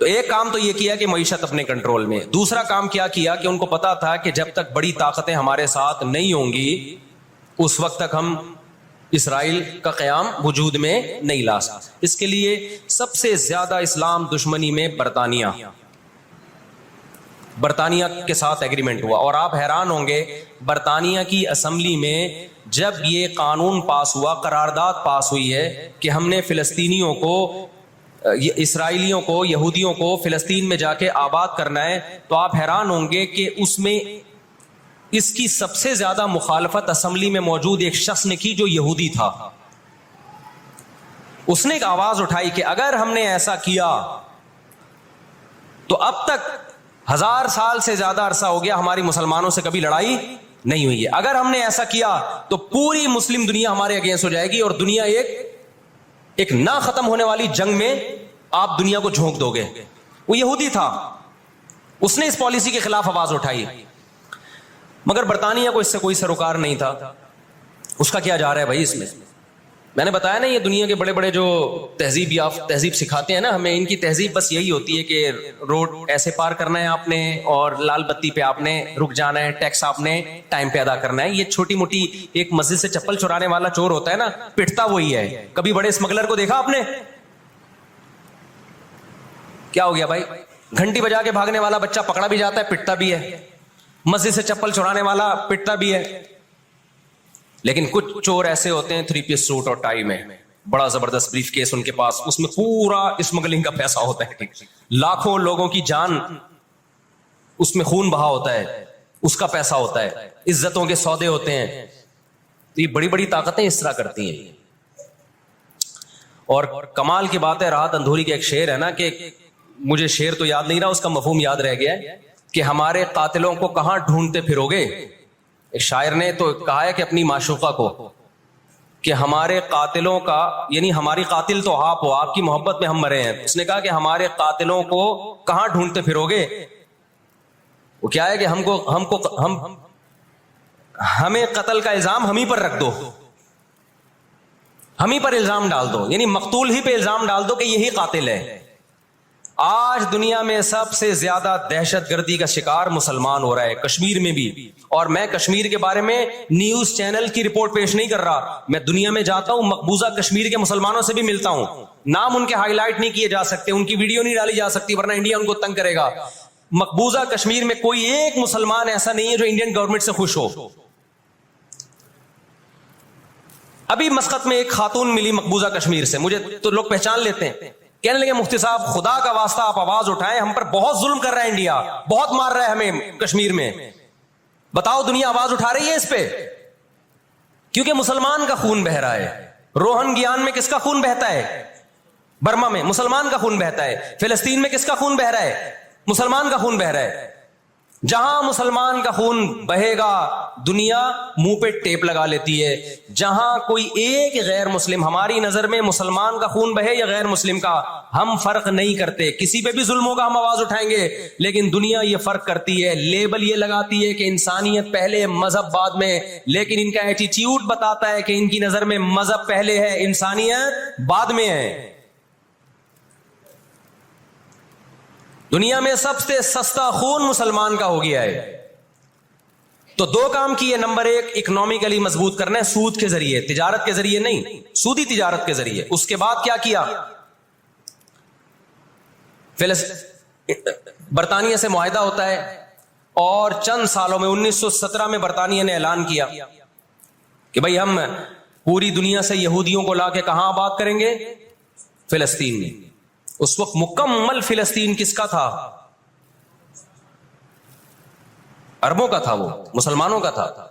تو ایک کام تو یہ کیا کہ معیشت اپنے کنٹرول میں۔ دوسرا کام کیا کیا کہ ان کو پتا تھا کہ جب تک بڑی طاقتیں ہمارے ساتھ نہیں ہوں گی، اس وقت تک ہم اسرائیل کا قیام وجود میں نہیں لا سکتے۔ اس کے لیے سب سے زیادہ اسلام دشمنی میں برطانیہ کے ساتھ ایگریمنٹ ہوا۔ اور آپ حیران ہوں گے، برطانیہ کی اسمبلی میں جب یہ قانون پاس ہوا، قرارداد پاس ہوئی ہے کہ ہم نے فلسطینیوں کو، اسرائیلیوں کو، یہودیوں کو فلسطین میں جا کے آباد کرنا ہے، تو آپ حیران ہوں گے کہ اس میں اس کی سب سے زیادہ مخالفت اسمبلی میں موجود ایک شخص نے کی جو یہودی تھا۔ اس نے ایک آواز اٹھائی کہ اگر ہم نے ایسا کیا تو اب تک 1000 سال سے زیادہ عرصہ ہو گیا ہماری مسلمانوں سے کبھی لڑائی نہیں ہوئی ہے، اگر ہم نے ایسا کیا تو پوری مسلم دنیا ہمارے اگینسٹ ہو جائے گی، اور دنیا ایک نہ ختم ہونے والی جنگ میں آپ دنیا کو جھونک دو گے۔ وہ یہودی تھا، اس نے اس پالیسی کے خلاف آواز اٹھائی، مگر برطانیہ کو اس سے کوئی سروکار نہیں تھا۔ اس کا کیا جا رہا ہے بھائی اس میں نے بتایا نا، یہ دنیا کے بڑے بڑے جو تہذیب سکھاتے ہیں نا ہمیں، ان کی تہذیب بس یہی ہوتی ہے کہ روڈ ایسے پار کرنا ہے آپ نے، اور لال بتی پہ آپ نے رک جانا ہے، ٹیکس آپ نے ٹائم پہ ادا کرنا ہے۔ یہ چھوٹی موٹی، ایک مسجد سے چپل چرانے والا چور ہوتا ہے نا، پٹتا وہی ہے۔ کبھی بڑے اسمگلر کو دیکھا آپ نے؟ کیا ہو گیا بھائی؟ گھنٹی بجا کے بھاگنے والا بچہ پکڑا بھی جاتا ہے، پٹتا بھی ہے، مسجد سے چپل چرانے والا پٹتا بھی ہے۔ لیکن کچھ چور ایسے ہوتے ہیں 3 پیس سوٹ اور ٹائی میں، بڑا زبردست بریف کیس ان کے پاس، اس میں پورا اسمگلنگ کا پیسہ ہوتا ہے، لاکھوں لوگوں کی جان اس میں خون بہا ہوتا ہے، اس کا پیسہ ہوتا ہے، عزتوں کے سودے ہوتے ہیں۔ تو یہ بڑی بڑی طاقتیں اس طرح کرتی ہیں۔ اور کمال کی بات ہے، راحت اندھوری کا ایک شعر ہے نا، کہ مجھے شعر تو یاد نہیں رہا، اس کا مفہوم یاد رہ گیا ہے کہ ہمارے قاتلوں کو کہاں ڈھونڈتے پھرو گے۔ ایک شاعر نے تو کہا ہے کہ اپنی معشوقہ کو، کہ ہمارے قاتلوں کا، یعنی ہماری قاتل تو آپ ہو، آپ کی محبت میں ہم مرے ہیں، اس نے کہا کہ ہمارے قاتلوں کو کہاں ڈھونڈتے پھرو گے۔ وہ کیا ہے کہ ہمیں قتل کا الزام ہم ہی پر رکھ دو، ہم ہی پر الزام ڈال دو، یعنی مقتول ہی پہ الزام ڈال دو کہ یہی قاتل ہے۔ آج دنیا میں سب سے زیادہ دہشت گردی کا شکار مسلمان ہو رہا ہے، کشمیر میں بھی۔ اور میں کشمیر کے بارے میں نیوز چینل کی رپورٹ پیش نہیں کر رہا، میں دنیا میں جاتا ہوں، مقبوضہ کشمیر کے مسلمانوں سے بھی ملتا ہوں، نام ان کے ہائی لائٹ نہیں کیے جا سکتے، ان کی ویڈیو نہیں ڈالی جا سکتی ورنہ انڈیا ان کو تنگ کرے گا۔ مقبوضہ کشمیر میں کوئی ایک مسلمان ایسا نہیں ہے جو انڈین گورنمنٹ سے خوش ہو۔ ابھی مسقط میں ایک خاتون ملی مقبوضہ کشمیر سے، مجھے تو لوگ پہچان لیتے ہیں، کہنے لگے مفتی صاحب خدا کا واسطہ آپ آواز اٹھائیں، ہم پر بہت ظلم کر رہا ہے انڈیا، بہت مار رہا ہے ہمیں کشمیر میں، بتاؤ دنیا آواز اٹھا رہی ہے اس پہ؟ کیونکہ مسلمان کا خون بہ رہا ہے۔ روہن گیان میں کس کا خون بہتا ہے؟ برما میں مسلمان کا خون بہتا ہے۔ فلسطین میں کس کا خون بہ رہا ہے؟ مسلمان کا خون بہ رہا ہے۔ جہاں مسلمان کا خون بہے گا دنیا منہ پہ ٹیپ لگا لیتی ہے. جہاں کوئی ایک غیر مسلم، ہماری نظر میں مسلمان کا خون بہے یا غیر مسلم کا، ہم فرق نہیں کرتے. کسی پہ بھی ظلم ہوگا ہم آواز اٹھائیں گے، لیکن دنیا یہ فرق کرتی ہے، لیبل یہ لگاتی ہے کہ انسانیت پہلے مذہب بعد میں. لیکن ان کا ایٹیٹیوڈ بتاتا ہے کہ ان کی نظر میں مذہب پہلے ہے، انسانیت بعد میں ہے. دنیا میں سب سے سستا خون مسلمان کا ہو گیا ہے. تو دو کام کیے. نمبر ایک، اکنامکلی مضبوط کرنا ہے سود کے ذریعے، تجارت کے ذریعے نہیں، سودی تجارت کے ذریعے. اس کے بعد کیا کیا؟ برطانیہ سے معاہدہ ہوتا ہے اور چند سالوں میں 1917 میں برطانیہ نے اعلان کیا کہ بھائی ہم پوری دنیا سے یہودیوں کو لا کے کہاں آباد کریں گے؟ فلسطین میں. اس وقت مکمل فلسطین کس کا تھا؟ عربوں کا تھا، وہ مسلمانوں کا تھا.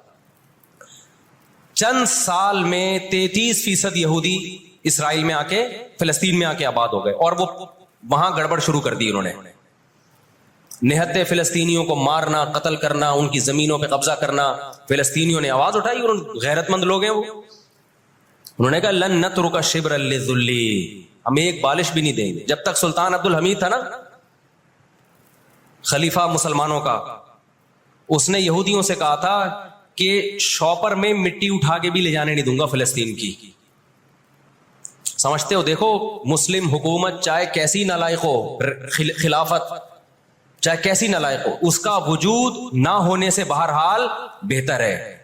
چند سال میں 33% یہودی اسرائیل میں آ کے فلسطین میں آ کے آباد ہو گئے، اور وہ وہاں گڑبڑ شروع کر دی. انہوں نے نہتے فلسطینیوں کو مارنا، قتل کرنا، ان کی زمینوں پہ قبضہ کرنا. فلسطینیوں نے آواز اٹھائی، اور غیرت مند لوگ ہیں وہ. انہوں نے کہا لن نترک شبرا للذل، ہم ایک بالش بھی نہیں دیں گے. جب تک سلطان عبد الحمید تھا نا، خلیفہ مسلمانوں کا، اس نے یہودیوں سے کہا تھا کہ شاپر میں مٹی اٹھا کے بھی لے جانے نہیں دوں گا فلسطین کی. سمجھتے ہو؟ دیکھو مسلم حکومت چاہے کیسی نالائق ہو، خلافت چاہے کیسی نالائق ہو، اس کا وجود نہ ہونے سے بہرحال بہتر ہے.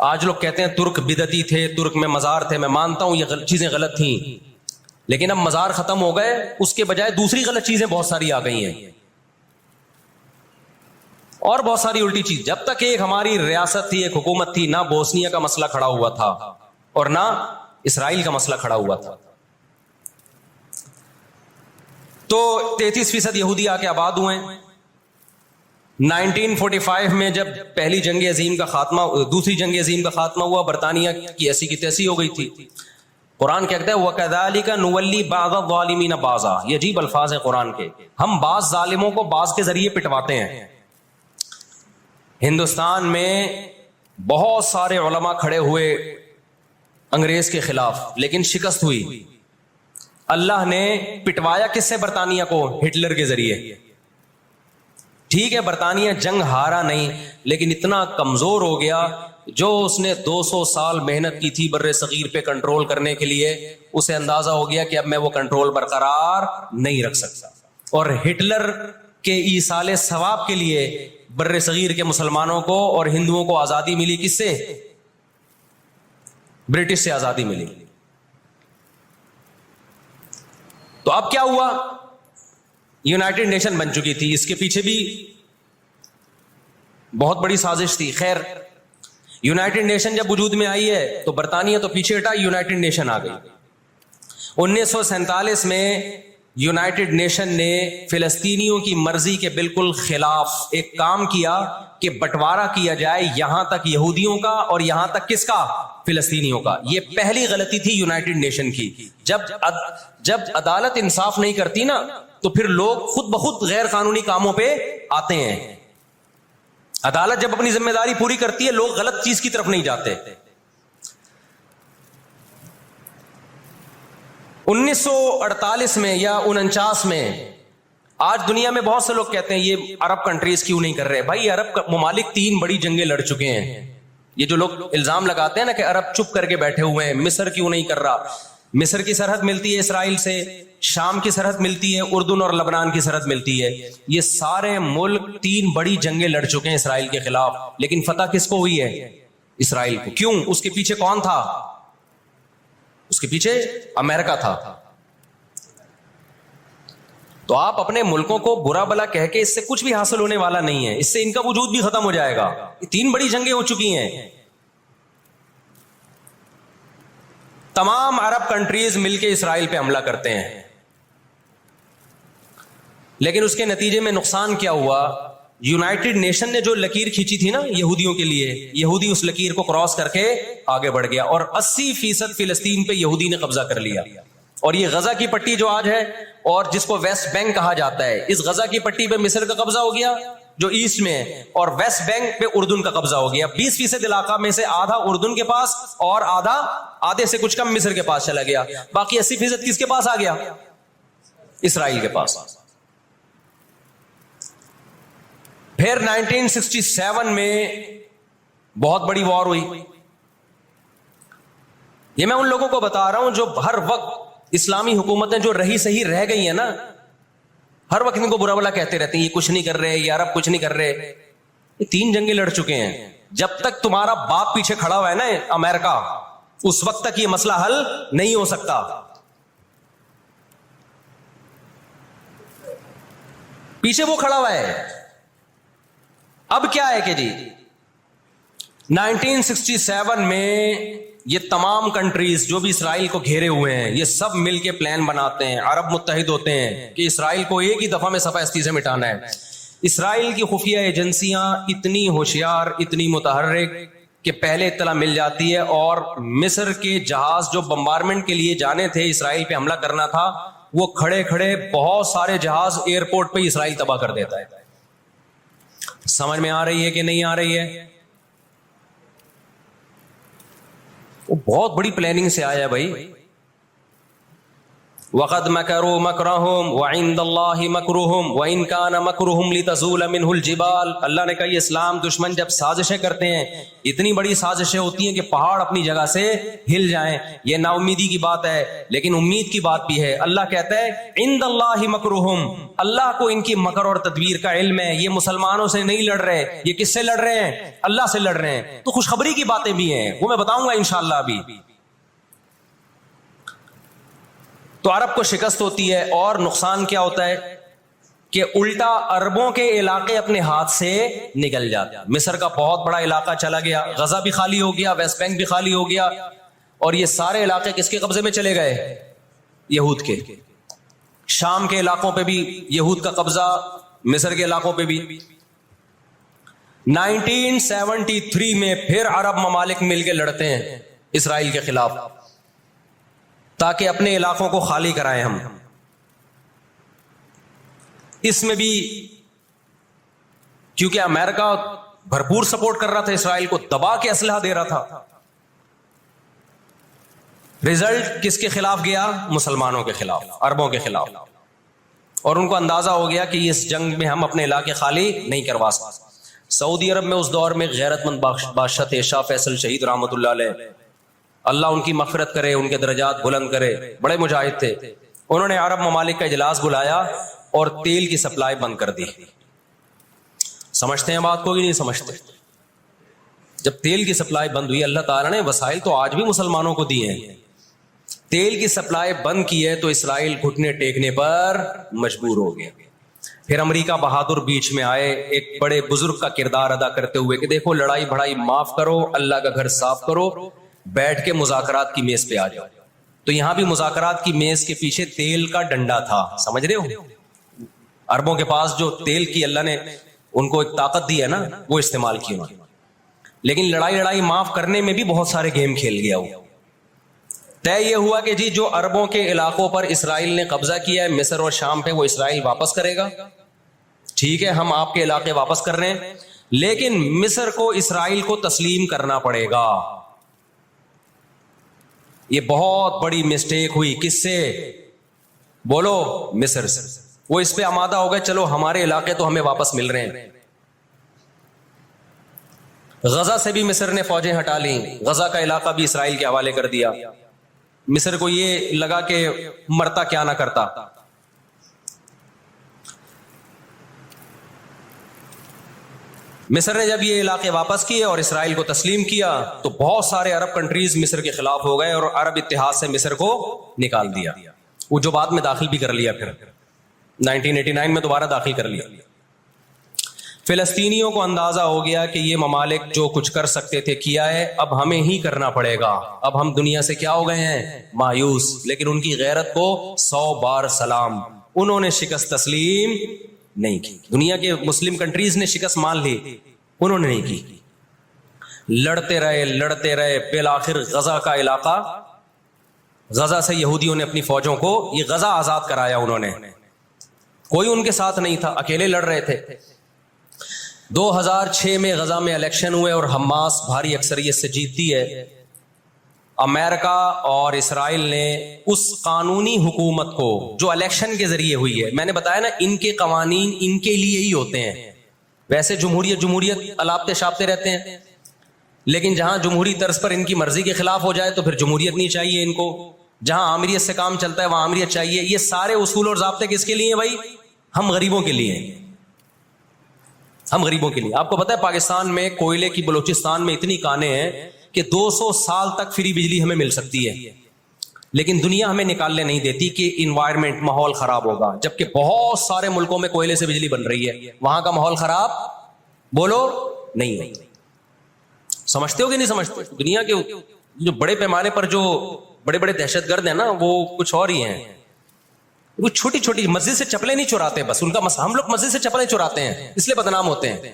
آج لوگ کہتے ہیں ترک بدعتی تھے، ترک میں مزار تھے. میں مانتا ہوں یہ چیزیں غلط تھیں، لیکن اب مزار ختم ہو گئے، اس کے بجائے دوسری غلط چیزیں بہت ساری آ گئی ہیں، اور بہت ساری الٹی چیز. جب تک ایک ہماری ریاست تھی، ایک حکومت تھی، نہ بوسنیا کا مسئلہ کھڑا ہوا تھا اور نہ اسرائیل کا مسئلہ کھڑا ہوا تھا. تو 33% یہودی آ کے آباد ہوئے. 1945 میں جب پہلی جنگ عظیم کا خاتمہ، دوسری جنگ عظیم کا خاتمہ ہوا، برطانیہ کی ایسی کی تیسی ہو گئی تھی. قرآن کہتا ہے وَكَذَلِكَ نُوَلِّي بَعْضَ الظَّالِمِينَ بَعْضًا. یہ عجیب الفاظ ہیں قرآن کے. ہم بعض ظالموں کو بعض کے ذریعے پٹواتے ہیں. ہندوستان میں بہت سارے علماء کھڑے ہوئے انگریز کے خلاف، لیکن شکست ہوئی. اللہ نے پٹوایا کس سے؟ برطانیہ کو، ہٹلر کے ذریعے. ٹھیک ہے برطانیہ جنگ ہارا نہیں، لیکن اتنا کمزور ہو گیا، جو اس نے 200 سال محنت کی تھی بر صغیر پہ کنٹرول کرنے کے لیے، اسے اندازہ ہو گیا کہ اب میں وہ کنٹرول برقرار نہیں رکھ سکتا. اور ہٹلر کے ایصال ثواب کے لیے بر صغیر کے مسلمانوں کو اور ہندوؤں کو آزادی ملی. کس سے؟ برٹش سے آزادی ملی. تو اب کیا ہوا؟ یونائٹڈ نیشن بن چکی تھی. اس کے پیچھے بھی بہت بڑی سازش تھی. خیر، یونائٹڈ نیشن جب وجود میں آئی ہے تو برطانیہ تو پیچھے ہٹا، یونائٹڈ نیشن آ گئی. 1947 میں یونائٹڈ نیشن نے فلسطینیوں کی مرضی کے بالکل خلاف ایک کام کیا کہ بٹوارا کیا جائے، یہاں تک یہودیوں کا اور یہاں تک کس کا؟ فلسطینیوں کا. یہ پہلی غلطی تھی یونائٹڈ نیشن کی. جب عدالت انصاف نہیں کرتی نا، تو پھر لوگ خود بخود غیر قانونی کاموں پہ آتے ہیں. عدالت جب اپنی ذمہ داری پوری کرتی ہے، لوگ غلط چیز کی طرف نہیں جاتے. 1948 میں یا 49 میں، آج دنیا میں بہت سے لوگ کہتے ہیں یہ عرب کنٹریز کیوں نہیں کر رہے. بھائی عرب ممالک 3 بڑی جنگیں لڑ چکے ہیں. یہ جو لوگ الزام لگاتے ہیں نا کہ عرب چپ کر کے بیٹھے ہوئے ہیں، مصر کیوں نہیں کر رہا. مصر کی سرحد ملتی ہے اسرائیل سے، شام کی سرحد ملتی ہے، اردن اور لبنان کی سرحد ملتی ہے. یہ سارے ملک 3 بڑی جنگیں لڑ چکے ہیں اسرائیل کے خلاف، لیکن فتح کس کو ہوئی ہے؟ اسرائیل کو. کیوں؟ اس کے پیچھے کون تھا؟ اس کے پیچھے امریکہ تھا. تو آپ اپنے ملکوں کو برا بلا کہہ کے اس سے کچھ بھی حاصل ہونے والا نہیں ہے. اس سے ان کا وجود بھی ختم ہو جائے گا. 3 بڑی جنگیں ہو چکی ہیں. تمام عرب کنٹریز مل کے اسرائیل پہ حملہ کرتے ہیں، لیکن اس کے نتیجے میں نقصان کیا ہوا؟ یونائٹڈ نیشن نے جو لکیر کھینچی تھی نا یہودیوں کے لیے، یہودی اس لکیر کو کراس کر کے آگے بڑھ گیا اور 80% فلسطین پہ یہودی نے قبضہ کر لیا. اور یہ غزہ کی پٹی جو آج ہے اور جس کو ویسٹ بینک کہا جاتا ہے، اس غزہ کی پٹی پہ مصر کا قبضہ ہو گیا، جو ایسٹ میں ہے, اور ویسٹ بینک پہ اردن کا قبضہ ہو گیا. 20% علاقہ میں سے آدھا اردن کے پاس اور آدھے سے کچھ کم مصر کے پاس چلا گیا. باقی 80% کس کے پاس آ گیا؟ اسرائیل کے پاس. پھر 1967 میں بہت بڑی وار ہوئی. یہ میں ان لوگوں کو بتا رہا ہوں جو ہر وقت اسلامی حکومتیں جو رہی صحیح رہ گئی ہیں نا, ہر وقت ان کو برا بلا کہتے رہتے ہیں, یہ کچھ نہیں کر رہے, یہ عرب کچھ نہیں کر رہے. یہ 3 جنگیں لڑ چکے ہیں. جب تک تمہارا باپ پیچھے کھڑا ہوا ہے نا امریکہ, اس وقت تک یہ مسئلہ حل نہیں ہو سکتا. پیچھے وہ کھڑا ہوا ہے. اب کیا ہے کہ جی 1967 میں یہ تمام کنٹریز جو بھی اسرائیل کو گھیرے ہوئے ہیں, یہ سب مل کے پلان بناتے ہیں, عرب متحد ہوتے ہیں کہ اسرائیل کو ایک ہی دفعہ میں صفحہ ہستی سے مٹانا ہے. اسرائیل کی خفیہ ایجنسیاں اتنی ہوشیار, اتنی متحرک کہ پہلے اطلاع مل جاتی ہے, اور مصر کے جہاز جو بمبارمنٹ کے لیے جانے تھے, اسرائیل پہ حملہ کرنا تھا, وہ کھڑے کھڑے بہت سارے جہاز ایئرپورٹ پہ اسرائیل تباہ کر دیتا ہے. سمجھ میں آ رہی ہے کہ نہیں آ رہی ہے؟ وہ بہت بڑی پلاننگ سے آیا ہے بھائی. وَقَدْ مَكَرُوا مَكْرَهُمْ وَعِنْدَ اللَّهِ مَكْرُهُمْ وَإِنْ كَانَ مَكْرُهُمْ لِتَزُولَ مِنْهُ الْجِبَالُ. اللہ نے کہا یہ اسلام دشمن جب سازشیں کرتے ہیں, اتنی بڑی سازشیں ہوتی ہیں کہ پہاڑ اپنی جگہ سے ہل جائیں. یہ نا امیدی کی بات ہے, لیکن امید کی بات بھی ہے. اللہ کہتا ہے عند اللہ مکرہم, اللہ کو ان کی مکر اور تدبیر کا علم ہے. یہ مسلمانوں سے نہیں لڑ رہے, یہ کس سے لڑ رہے ہیں؟ اللہ سے لڑ رہے ہیں. تو خوشخبری کی باتیں بھی ہیں, وہ میں بتاؤں گا انشاءاللہ ابھی. تو عرب کو شکست ہوتی ہے, اور نقصان کیا ہوتا ہے کہ الٹا عربوں کے علاقے اپنے ہاتھ سے نکل جاتے. مصر کا بہت بڑا علاقہ چلا گیا, غزہ بھی خالی ہو گیا, ویسٹ بینک بھی خالی ہو گیا, اور یہ سارے علاقے کس کے قبضے میں چلے گئے؟ یہود کے. شام کے علاقوں پہ بھی یہود کا قبضہ, مصر کے علاقوں پہ بھی. 1973 میں پھر عرب ممالک مل کے لڑتے ہیں اسرائیل کے خلاف, تاکہ اپنے علاقوں کو خالی کرائیں ہم. اس میں بھی کیونکہ امریکہ بھرپور سپورٹ کر رہا تھا اسرائیل کو, دبا کے اسلحہ دے رہا تھا. رزلٹ کس کے خلاف گیا؟ مسلمانوں کے خلاف, عربوں کے خلاف. اور ان کو اندازہ ہو گیا کہ اس جنگ میں ہم اپنے علاقے خالی نہیں کروا سکتے. سعودی عرب میں اس دور میں غیرت مند بادشاہ تھے شاہ فیصل شہید رحمۃ اللہ علیہ, اللہ ان کی مغفرت کرے, ان کے درجات بلند کرے, بڑے مجاہد تھے. انہوں نے عرب ممالک کا اجلاس بلایا اور تیل کی سپلائی بند کر دی. سمجھتے ہیں بات کو کہ نہیں سمجھتے؟ جب تیل کی سپلائی بند ہوئی, اللہ تعالیٰ نے وسائل تو آج بھی مسلمانوں کو دیے ہیں, تیل کی سپلائی بند کی ہے تو اسرائیل گھٹنے ٹیکنے پر مجبور ہو گیا. پھر امریکہ بہادر بیچ میں آئے, ایک بڑے بزرگ کا کردار ادا کرتے ہوئے کہ دیکھو لڑائی بھڑائی معاف کرو, اللہ کا گھر صاف کرو, بیٹھ کے مذاکرات کی میز پہ آ جاؤ. تو یہاں بھی مذاکرات کی میز کے پیچھے تیل کا ڈنڈا تھا, سمجھ رہے ہو؟ عربوں کے پاس جو تیل کی اللہ نے ان کو ایک طاقت دی ہے نا, وہ استعمال کی انہوں نے. لیکن لڑائی معاف کرنے میں بھی بہت سارے گیم کھیل گیا. وہ طے یہ ہوا کہ جی جو عربوں کے علاقوں پر اسرائیل نے قبضہ کیا ہے, مصر اور شام پہ, وہ اسرائیل واپس کرے گا. ٹھیک ہے, ہم آپ کے علاقے واپس کر رہے ہیں, لیکن مصر کو اسرائیل کو تسلیم کرنا پڑے گا. یہ بہت بڑی مسٹیک ہوئی. کس سے؟ بولو, مصر سے. وہ اس پہ آمادہ ہو گئے, چلو ہمارے علاقے تو ہمیں واپس مل رہے ہیں. غزہ سے بھی مصر نے فوجیں ہٹا لیں, غزہ کا علاقہ بھی اسرائیل کے حوالے کر دیا. مصر کو یہ لگا کہ مرتا کیا نہ کرتا. مصر نے جب یہ علاقے واپس کیے اور اسرائیل کو تسلیم کیا تو بہت سارے عرب کنٹریز مصر کے خلاف ہو گئے اور عرب اتحاد سے مصر کو نکال دیا. وہ جو بعد میں داخل بھی کر لیا, پھر 1989 میں دوبارہ داخل کر لیا. فلسطینیوں کو اندازہ ہو گیا کہ یہ ممالک جو کچھ کر سکتے تھے کیا ہے, اب ہمیں ہی کرنا پڑے گا. اب ہم دنیا سے کیا ہو گئے ہیں؟ مایوس. لیکن ان کی غیرت کو 100 بار سلام, انہوں نے شکست تسلیم نہیں کی. دنیا کے مسلم کنٹریز نے شکست مان لی, انہوں نے نہیں کی. لڑتے رہے بالآخر غزہ کا علاقہ, غزہ سے یہودیوں نے اپنی فوجوں کو یہ غزہ آزاد کرایا. انہوں نے, کوئی ان کے ساتھ نہیں تھا, اکیلے لڑ رہے تھے. 2006 میں غزہ میں الیکشن ہوئے اور حماس بھاری اکثریت سے جیتتی ہے. امریکہ اور اسرائیل نے اس قانونی حکومت کو جو الیکشن کے ذریعے ہوئی ہے، میں نے بتایا نا ان کے قوانین ان کے لیے ہی ہوتے ہیں. ویسے جمہوریت الاپتے شاپتے رہتے ہیں، لیکن جہاں جمہوری طرز پر ان کی مرضی کے خلاف ہو جائے تو پھر جمہوریت نہیں چاہیے ان کو. جہاں آمریت سے کام چلتا ہے وہاں آمریت چاہیے. یہ سارے اصول اور ضابطے کس کے لیے ہیں بھائی؟ ہم غریبوں کے لیے ہیں. ہم غریبوں کے لیے. آپ کو پتا ہے پاکستان میں کوئلے کی بلوچستان میں اتنی کانیں ہیں کہ 200 سال تک فری بجلی ہمیں مل سکتی ہے، لیکن دنیا ہمیں نکالنے نہیں دیتی کہ انوائرمنٹ ماحول خراب ہوگا، جبکہ بہت سارے ملکوں میں کوئلے سے بجلی بن رہی ہے. وہاں کا ماحول خراب بولو نہیں ہے. سمجھتے ہو کہ نہیں سمجھتے؟ دنیا کے جو بڑے پیمانے پر جو بڑے بڑے دہشت گرد ہیں نا وہ کچھ اور ہی ہیں. وہ چھوٹی چھوٹی مسجد سے چپلیں نہیں چراتے، بس ان کا ہم لوگ مسجد سے چپلیں چراتے ہیں اس لیے بدنام ہوتے ہیں.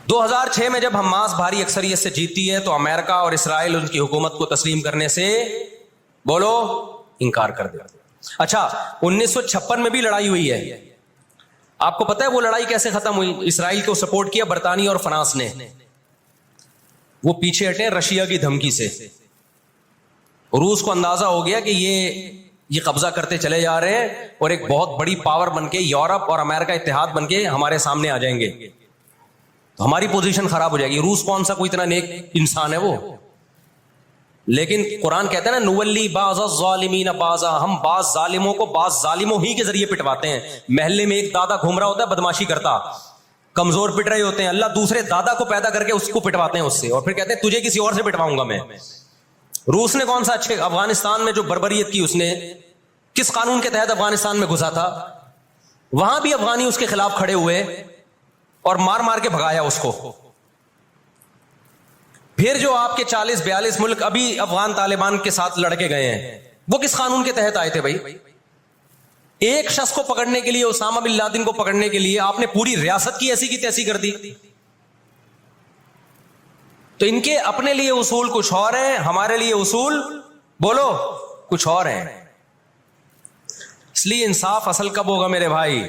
2006 میں جب حماس بھاری اکثریت سے جیتی ہے تو امریکہ اور اسرائیل ان کی حکومت کو تسلیم کرنے سے بولو انکار کر دیا. اچھا 1956 میں بھی لڑائی ہوئی ہے. آپ کو پتا ہے وہ لڑائی کیسے ختم ہوئی؟ اسرائیل کو سپورٹ کیا برطانیہ اور فرانس نے. وہ پیچھے ہٹے رشیا کی دھمکی سے. روس کو اندازہ ہو گیا کہ یہ قبضہ کرتے چلے جا رہے ہیں اور ایک بہت بڑی پاور بن کے یورپ اور امریکہ اتحاد بن کے ہمارے سامنے آ جائیں گے تو ہماری پوزیشن خراب ہو جائے گی. روس کون سا کوئی اتنا نیک انسان ہے وہ؟ لیکن قرآن کہتا ہے نا نولی بعض الظالمین بعضا، ہم بعض ظالموں کو بعض ظالموں ہی کے ذریعے پٹواتے ہیں. محلے میں ایک دادا گھوم رہا ہوتا ہے بدماشی کرتا، کمزور پٹ رہے ہوتے ہیں، اللہ دوسرے دادا کو پیدا کر کے اس کو پٹواتے ہیں اس سے، اور پھر کہتے ہیں تجھے کسی اور سے پٹواؤں گا میں. روس نے کون سا اچھے افغانستان میں جو بربریت کی اس نے کس قانون کے تحت افغانستان میں گھسا تھا؟ وہاں بھی افغانی اس کے خلاف کھڑے ہوئے اور مار مار کے بھگایا اس کو. پھر جو آپ کے 40-42 ملک ابھی افغان طالبان کے ساتھ لڑ کے گئے ہیں وہ کس قانون کے تحت آئے تھے بھائی؟ ایک شخص کو پکڑنے کے لیے، اسامہ بن لادن کو پکڑنے کے لیے آپ نے پوری ریاست کی ایسی کی تیسی کر دی. تو ان کے اپنے لیے اصول کچھ اور ہیں، ہمارے لیے اصول بولو کچھ اور ہیں. اس لیے انصاف اصل کب ہوگا میرے بھائی؟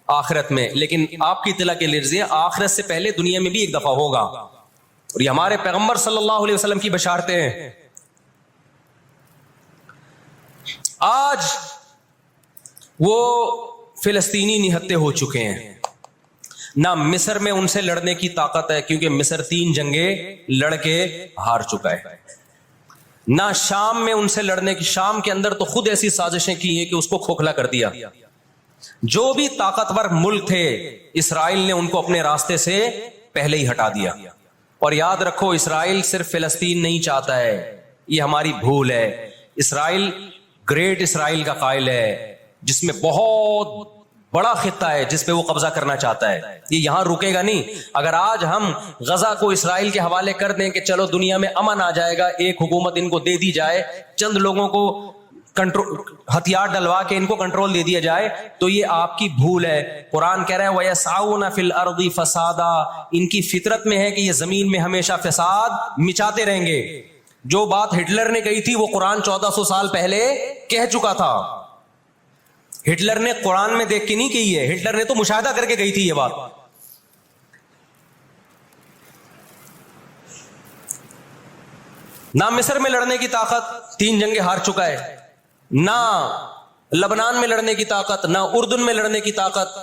آخرت میں. لیکن آپ کی اطلاع کے لیے آخرت سے پہلے دنیا میں بھی ایک دفعہ ہوگا، اور یہ ہمارے پیغمبر صلی اللہ علیہ وسلم کی بشارتیں ہیں. آج وہ فلسطینی نہتے ہو چکے ہیں. نہ مصر میں ان سے لڑنے کی طاقت ہے کیونکہ مصر 3 جنگیں لڑ کے ہار چکا ہے. نہ شام میں ان سے لڑنے کی، شام کے اندر تو خود ایسی سازشیں کی ہیں کہ اس کو کھوکھلا کر دیا. جو بھی طاقتور ملک تھے اسرائیل نے ان کو اپنے راستے سے پہلے ہی ہٹا دیا. اور یاد رکھو اسرائیل صرف فلسطین نہیں چاہتا ہے، یہ ہماری بھول ہے. اسرائیل گریٹ اسرائیل کا قائل ہے جس میں بہت بڑا خطہ ہے جس پہ وہ قبضہ کرنا چاہتا ہے. یہ یہاں رکے گا نہیں. اگر آج ہم غزہ کو اسرائیل کے حوالے کر دیں کہ چلو دنیا میں امن آ جائے گا، ایک حکومت ان کو دے دی جائے، چند لوگوں کو ہتھیار ڈلوا کے ان کو کنٹرول دے دیا جائے، تو یہ آپ کی بھول ہے. قرآن کہہ رہا ہے وَيَسْعَوْنَ فِي الْأَرْضِ فَسَادًا، ان کی فطرت میں ہے کہ یہ زمین میں ہمیشہ فساد مچاتے رہیں گے. جو بات ہٹلر نے کہی تھی وہ قرآن 1400 سال پہلے کہہ چکا تھا. ہٹلر نے قرآن میں دیکھ کے نہیں کہی ہے، ہٹلر نے تو مشاہدہ کر کے کہی تھی یہ بات. نہ مصر میں لڑنے کی طاقت، 3 جنگیں ہار چکا ہے. نہ لبنان میں لڑنے کی طاقت، نہ اردن میں لڑنے کی طاقت،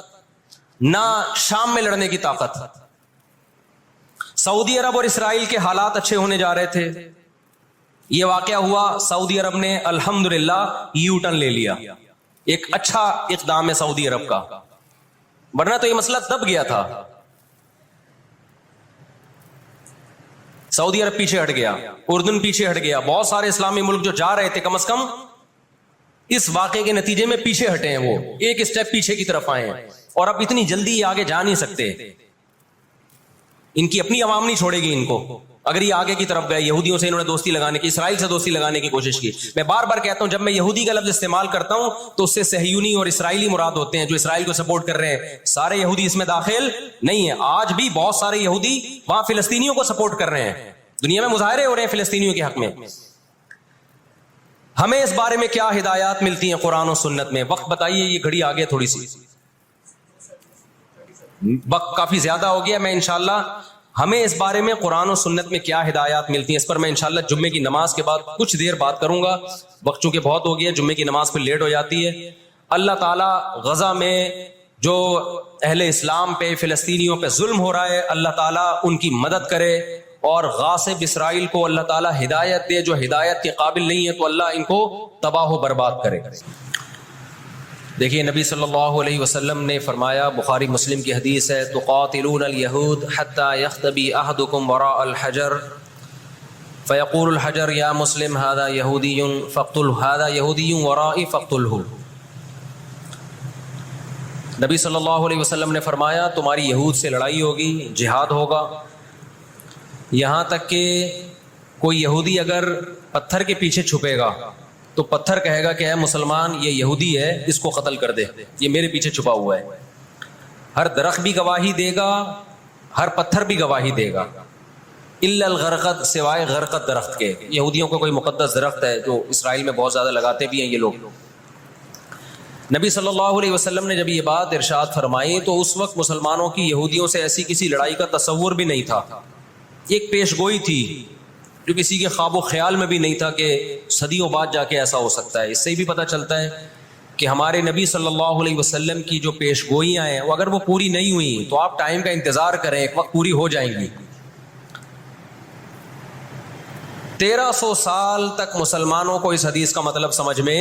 نہ شام میں لڑنے کی طاقت. سعودی عرب اور اسرائیل کے حالات اچھے ہونے جا رہے تھے. یہ واقعہ ہوا، سعودی عرب نے الحمدللہ یو ٹرن لے لیا. ایک اچھا اقدام ہے سعودی عرب کا، ورنہ تو یہ مسئلہ دب گیا تھا. سعودی عرب پیچھے ہٹ گیا، اردن پیچھے ہٹ گیا. بہت سارے اسلامی ملک جو جا رہے تھے کم از کم اس واقعے کے نتیجے میں پیچھے ہٹے ہیں، وہ ایک اسٹیپ پیچھے کی طرف آئے ہیں. اور اب اتنی جلدی یہ آگے جا نہیں سکتے، ان کی اپنی عوام نہیں چھوڑے گی ان کو. اگر یہ آگے کی طرف گئے، یہودیوں سے انہوں نے دوستی لگانے کی، اسرائیل سے دوستی لگانے کی کوشش کی. میں بار بار کہتا ہوں جب میں یہودی کا لفظ استعمال کرتا ہوں تو اس سے صہیونی اور اسرائیلی مراد ہوتے ہیں جو اسرائیل کو سپورٹ کر رہے ہیں. سارے یہودی اس میں داخل نہیں ہیں. آج بھی بہت سارے یہودی وہاں فلسطینیوں کو سپورٹ کر رہے ہیں. دنیا میں مظاہرے ہو رہے ہیں فلسطینیوں کے حق میں. ہمیں اس بارے میں کیا ہدایات ملتی ہیں قرآن و سنت میں؟ وقت بتائیے، یہ گھڑی آگے تھوڑی سی، وقت کافی زیادہ ہو گیا. میں انشاءاللہ ہمیں اس بارے میں قرآن و سنت میں کیا ہدایات ملتی ہیں اس پر میں انشاءاللہ جمعے کی نماز کے بعد کچھ دیر بات کروں گا. وقت چونکہ بہت ہو گیا، جمعے کی نماز پہ لیٹ ہو جاتی ہے. اللہ تعالیٰ غزہ میں جو اہل اسلام پہ، فلسطینیوں پہ ظلم ہو رہا ہے، اللہ تعالیٰ ان کی مدد کرے، اور غاصب اسرائیل کو اللہ تعالیٰ ہدایت دے. جو ہدایت کے قابل نہیں ہے تو اللہ ان کو تباہ و برباد کرے. دیکھیے نبی صلی اللہ علیہ وسلم نے فرمایا، بخاری مسلم کی حدیث ہے، تقاتلون الیہود حتی یختبی احدکم وراء الحجر فیقول الحجر یا مسلم هذا یہودی فاقتله، هذا یہودی ورائی فاقتله. نبی صلی اللہ علیہ وسلم نے فرمایا تمہاری یہود سے لڑائی ہوگی، جہاد ہوگا، یہاں تک کہ کوئی یہودی اگر پتھر کے پیچھے چھپے گا تو پتھر کہے گا کہ اے مسلمان یہ یہودی ہے، اس کو قتل کر دے، یہ میرے پیچھے چھپا ہوا ہے. ہر درخت بھی گواہی دے گا، ہر پتھر بھی گواہی دے گا، الا الغرقد، سوائے غرقد درخت کے. یہودیوں کا کوئی مقدس درخت ہے جو اسرائیل میں بہت زیادہ لگاتے بھی ہیں یہ لوگ. نبی صلی اللہ علیہ وسلم نے جب یہ بات ارشاد فرمائی تو اس وقت مسلمانوں کی یہودیوں سے ایسی کسی لڑائی کا تصور بھی نہیں تھا. ایک پیش گوئی تھی جو کسی کے خواب و خیال میں بھی نہیں تھا کہ صدیوں بعد جا کے ایسا ہو سکتا ہے. اس سے بھی پتہ چلتا ہے کہ ہمارے نبی صلی اللہ علیہ وسلم کی جو پیش گوئیاں ہیں وہ اگر وہ پوری نہیں ہوئی تو آپ ٹائم کا انتظار کریں، ایک وقت پوری ہو جائیں گی. 1300 سال تک مسلمانوں کو اس حدیث کا مطلب سمجھ میں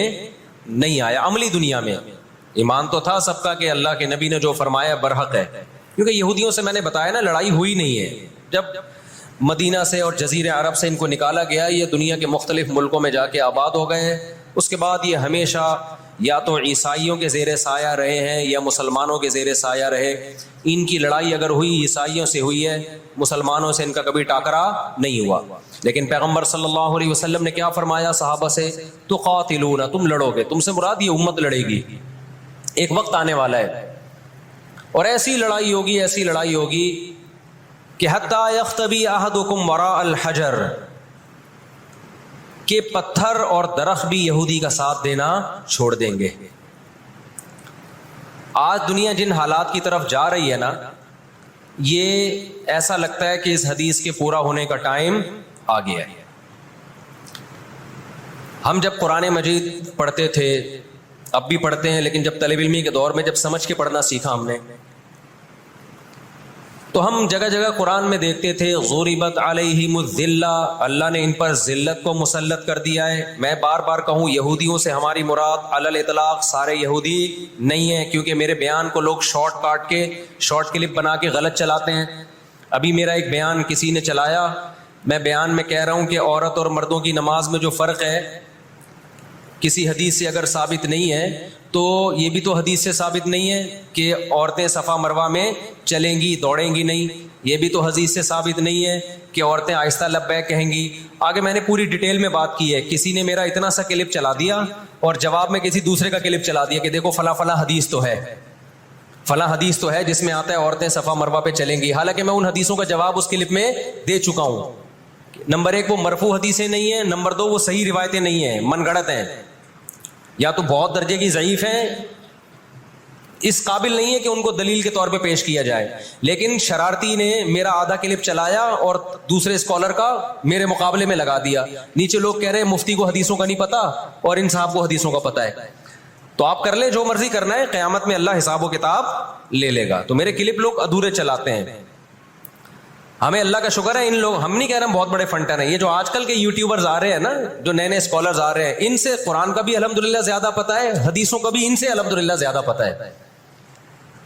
نہیں آیا. عملی دنیا میں ایمان تو تھا سب کا کہ اللہ کے نبی نے جو فرمایا برحق ہے، کیونکہ یہودیوں سے میں نے بتایا نا لڑائی ہوئی نہیں ہے. جب مدینہ سے اور جزیرہ عرب سے ان کو نکالا گیا، یہ دنیا کے مختلف ملکوں میں جا کے آباد ہو گئے. اس کے بعد یہ ہمیشہ یا تو عیسائیوں کے زیر سایہ رہے ہیں یا مسلمانوں کے زیر سایہ رہے. ان کی لڑائی اگر ہوئی عیسائیوں سے ہوئی ہے، مسلمانوں سے ان کا کبھی ٹاکرا نہیں ہوا. لیکن پیغمبر صلی اللہ علیہ وسلم نے کیا فرمایا صحابہ سے؟ تقاتلون، تم لڑو گے. تم سے مراد یہ امت لڑے گی. ایک وقت آنے والا ہے اور ایسی لڑائی ہوگی، ایسی لڑائی ہوگی کہ حتی یختبی احدکم وراء الحجر، کہ پتھر اور درخت بھی یہودی کا ساتھ دینا چھوڑ دیں گے. آج دنیا جن حالات کی طرف جا رہی ہے نا، یہ ایسا لگتا ہے کہ اس حدیث کے پورا ہونے کا ٹائم آ گیا ہے. ہم جب قرآن مجید پڑھتے تھے، اب بھی پڑھتے ہیں، لیکن جب طالب علمی کے دور میں جب سمجھ کے پڑھنا سیکھا ہم نے، تو ہم جگہ جگہ قرآن میں دیکھتے تھے ضربت علیہم الذلہ، اللہ نے ان پر ذلت کو مسلط کر دیا ہے. میں بار بار کہوں یہودیوں سے ہماری مراد علی الاطلاق سارے یہودی نہیں ہیں، کیونکہ میرے بیان کو لوگ شارٹ کاٹ کے شارٹ کلپ بنا کے غلط چلاتے ہیں. ابھی میرا ایک بیان کسی نے چلایا، میں بیان میں کہہ رہا ہوں کہ عورت اور مردوں کی نماز میں جو فرق ہے کسی حدیث سے اگر ثابت نہیں ہے تو یہ بھی تو حدیث سے ثابت نہیں ہے کہ عورتیں صفا مروہ میں چلیں گی، دوڑیں گی نہیں. یہ بھی تو حدیث سے ثابت نہیں ہے کہ عورتیں آہستہ لبیک کہیں گی. آگے میں نے پوری ڈیٹیل میں بات کی ہے. کسی نے میرا اتنا سا کلپ چلا دیا اور جواب میں کسی دوسرے کا کلپ چلا دیا کہ دیکھو فلاں فلاں حدیث تو ہے، فلاں حدیث تو ہے جس میں آتا ہے عورتیں صفا مروہ پہ چلیں گی. حالانکہ میں ان حدیثوں کا جواب اس کلپ میں دے چکا ہوں. نمبر 1 وہ مرفوع حدیثیں نہیں ہیں، نمبر 2 وہ صحیح روایتیں نہیں ہیں، من گڑت ہیں، یا تو بہت درجے کی ضعیف ہیں، اس قابل نہیں ہے کہ ان کو دلیل کے طور پہ پیش کیا جائے. لیکن شرارتی نے میرا آدھا کلپ چلایا اور دوسرے اسکالر کا میرے مقابلے میں لگا دیا. نیچے لوگ کہہ رہے ہیں مفتی کو حدیثوں کا نہیں پتا اور ان صاحب کو حدیثوں کا پتا ہے. تو آپ کر لیں جو مرضی کرنا ہے، قیامت میں اللہ حساب و کتاب لے لے گا. تو میرے کلپ لوگ ادھورے چلاتے ہیں. ہمیں اللہ کا شکر ہے، ان لوگ، ہم نہیں کہہ رہے ہم بہت بڑے فنٹر ہیں، یہ جو آج کل کے یوٹیوبرز آ رہے ہیں نا، جو نئے نئے اسکالرز آ رہے ہیں، ان سے قرآن کا بھی الحمدللہ زیادہ پتہ ہے، حدیثوں کا بھی ان سے الحمدللہ زیادہ پتہ ہے.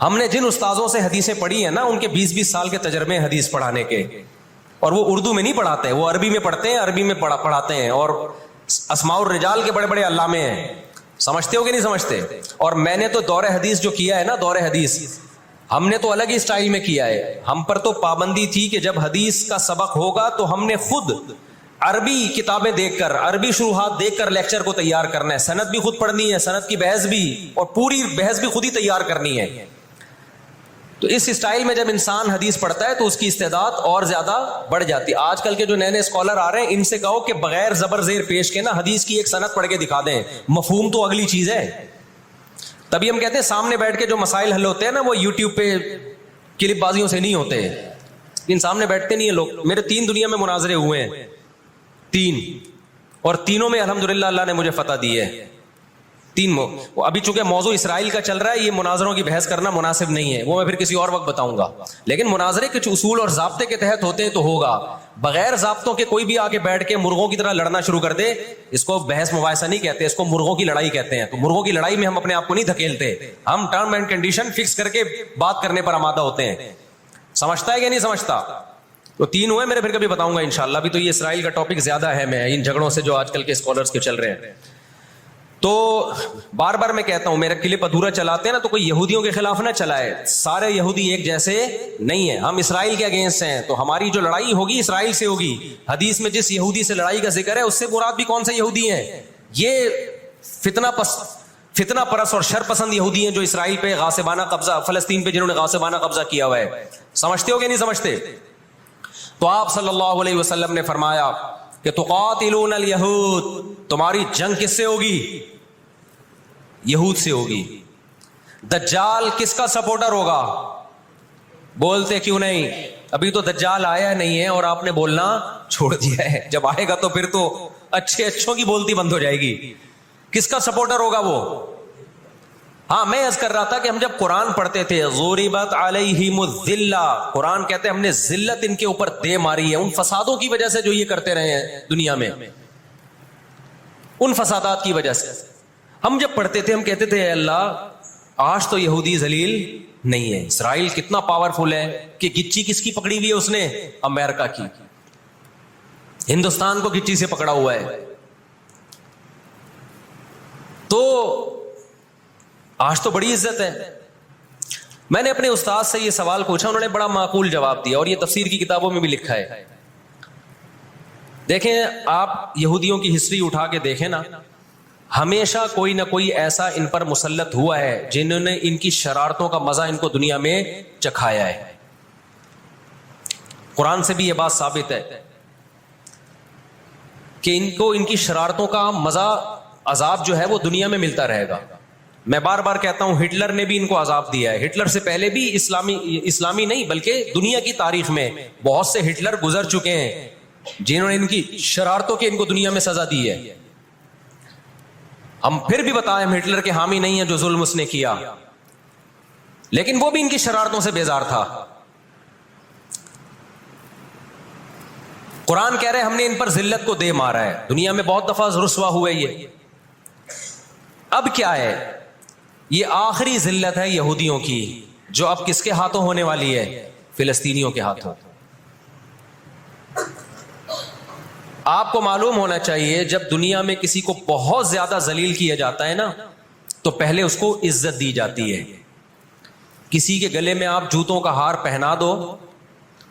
ہم نے جن استاذوں سے حدیثیں پڑھی ہیں نا، ان کے 20-20 سال کے تجربے حدیث پڑھانے کے، اور وہ اردو میں نہیں پڑھاتے، وہ عربی میں پڑھتے ہیں، عربی میں پڑھاتے ہیں، اور اسماء الرجال کے بڑے بڑے علامے ہیں. سمجھتے ہو کہ نہیں سمجھتے؟ اور میں نے تو دور حدیث جو کیا ہے نا، دور حدیث ہم نے تو الگ ہی سٹائل میں کیا ہے. ہم پر تو پابندی تھی کہ جب حدیث کا سبق ہوگا تو ہم نے خود عربی کتابیں دیکھ کر، عربی شروحات دیکھ کر لیکچر کو تیار کرنا ہے. سند بھی خود پڑھنی ہے، سند کی بحث بھی، اور پوری بحث بھی خود ہی تیار کرنی ہے. تو اس اسٹائل میں جب انسان حدیث پڑھتا ہے تو اس کی استعداد اور زیادہ بڑھ جاتی ہے. آج کل کے جو نئے نئے اسکالر آ رہے ہیں ان سے کہو کہ بغیر زبر زیر پیش کے نا حدیث کی ایک سند پڑھ کے دکھا دیں, مفہوم تو اگلی چیز ہے. تبھی ہم کہتے ہیں سامنے بیٹھ کے جو مسائل حل ہوتے ہیں نا وہ یوٹیوب پہ کلپ بازیوں سے نہیں ہوتے, ان سامنے بیٹھتے نہیں ہیں لوگ. میرے 3 دنیا میں مناظرے ہوئے ہیں, 3, اور تینوں میں الحمدللہ اللہ نے مجھے فتح دی ہے. 3 ابھی چونکہ موضوع اسرائیل کا چل رہا ہے, یہ مناظروں کی بحث کرنا مناسب نہیں ہے, وہ میں پھر کسی اور وقت بتاؤں گا. لیکن مناظرے کچھ اصول اور ضابطے کے تحت ہوتے ہیں تو ہوگا. بغیر ضابطوں کے کوئی بھی آ کے بیٹھ کے مرغوں کی طرح لڑنا شروع کر دے, اس کو بحث مباحثہ نہیں کہتے, اس کو مرغوں کی لڑائی کہتے ہیں. تو مرغوں کی لڑائی میں ہم اپنے آپ کو نہیں دھکیلتے, ہم ٹرم اینڈ کنڈیشن فکس کر کے بات کرنے پر آمادہ ہوتے ہیں. سمجھتا ہے کہ نہیں سمجھتا؟ تو 3 ہوئے میرے, پھر کبھی بتاؤں گا انشاءاللہ. ابھی تو یہ اسرائیل کا ٹاپک زیادہ اہم ہے ان جھگڑوں سے جو آج کل کے اسکالرز کے چل رہے ہیں. تو بار بار میں کہتا ہوں, میرا کلپ ادھورا چلاتے ہیں نا تو کوئی یہودیوں کے خلاف نہ چلائے. سارے یہودی ایک جیسے نہیں ہیں, ہم اسرائیل کے اگینسٹ ہیں. تو ہماری جو لڑائی ہوگی اسرائیل سے ہوگی. حدیث میں جس یہودی سے لڑائی کا ذکر ہے اس سے مراد بھی کون سے یہودی ہیں؟ یہ فتنہ پرست اور شر پسند یہودی ہیں جو اسرائیل پہ غاصبانہ قبضہ, فلسطین پہ جنہوں نے غاصبانہ قبضہ کیا ہوا ہے. سمجھتے ہو کہ نہیں سمجھتے؟ تو آپ صلی اللہ علیہ وسلم نے فرمایا کہ تقاتلون الیہود, تمہاری جنگ کس سے ہوگی؟ یہود سے ہوگی. دجال کس کا سپورٹر ہوگا؟ بولتے کیوں نہیں؟ ابھی تو دجال آیا نہیں ہے اور آپ نے بولنا چھوڑ دیا ہے. جب آئے گا تو پھر تو اچھوں کی بولتی بند ہو جائے گی. کس کا سپورٹر ہوگا وہ؟ ہاں, میں عرض کر رہا تھا کہ ہم جب قرآن پڑھتے تھے ضربت علیہم الذلہ, قرآن کہتے ہیں ہم نے ذلت ان کے اوپر دے ماری ہے ان فسادوں کی وجہ سے جو یہ کرتے رہے ہیں دنیا میں, ان فسادات کی وجہ سے. ہم جب پڑھتے تھے ہم کہتے تھے اے اللہ آج تو یہودی ذلیل نہیں ہے. اسرائیل کتنا پاورفل ہے کہ گچی کس کی پکڑی ہوئی ہے اس نے؟ امریکہ کی. ہندوستان کو گچی سے پکڑا ہوا ہے. تو آج تو بڑی عزت ہے. میں نے اپنے استاد سے یہ سوال پوچھا, انہوں نے بڑا معقول جواب دیا, اور یہ تفسیر کی کتابوں میں بھی لکھا ہے. دیکھیں آپ یہودیوں کی ہسٹری اٹھا کے دیکھیں نا, ہمیشہ کوئی نہ کوئی ایسا ان پر مسلط ہوا ہے جنہوں نے ان کی شرارتوں کا مزہ ان کو دنیا میں چکھایا ہے. قرآن سے بھی یہ بات ثابت ہے کہ ان کو ان کی شرارتوں کا مزہ, عذاب جو ہے وہ دنیا میں ملتا رہے گا. میں بار بار کہتا ہوں ہٹلر نے بھی ان کو عذاب دیا ہے. ہٹلر سے پہلے بھی اسلامی نہیں بلکہ دنیا کی تاریخ میں بہت سے ہٹلر گزر چکے ہیں جنہوں نے ان کی شرارتوں کے ان کو دنیا میں سزا دی ہے. ہم پھر بھی بتائیں ہم ہٹلر کے حامی نہیں ہیں جو ظلم اس نے کیا, لیکن وہ بھی ان کی شرارتوں سے بیزار تھا. قرآن کہہ رہے ہم نے ان پر ذلت کو دے مارا ہے. دنیا میں بہت دفعہ رسوا ہوئے یہ. اب کیا ہے؟ یہ آخری ذلت ہے یہودیوں کی جو اب کس کے ہاتھوں ہونے والی ہے؟ فلسطینیوں کے ہاتھوں. آپ کو معلوم ہونا چاہیے جب دنیا میں کسی کو بہت زیادہ ذلیل کیا جاتا ہے نا تو پہلے اس کو عزت دی جاتی ہے. کسی کے گلے میں آپ جوتوں کا ہار پہنا دو,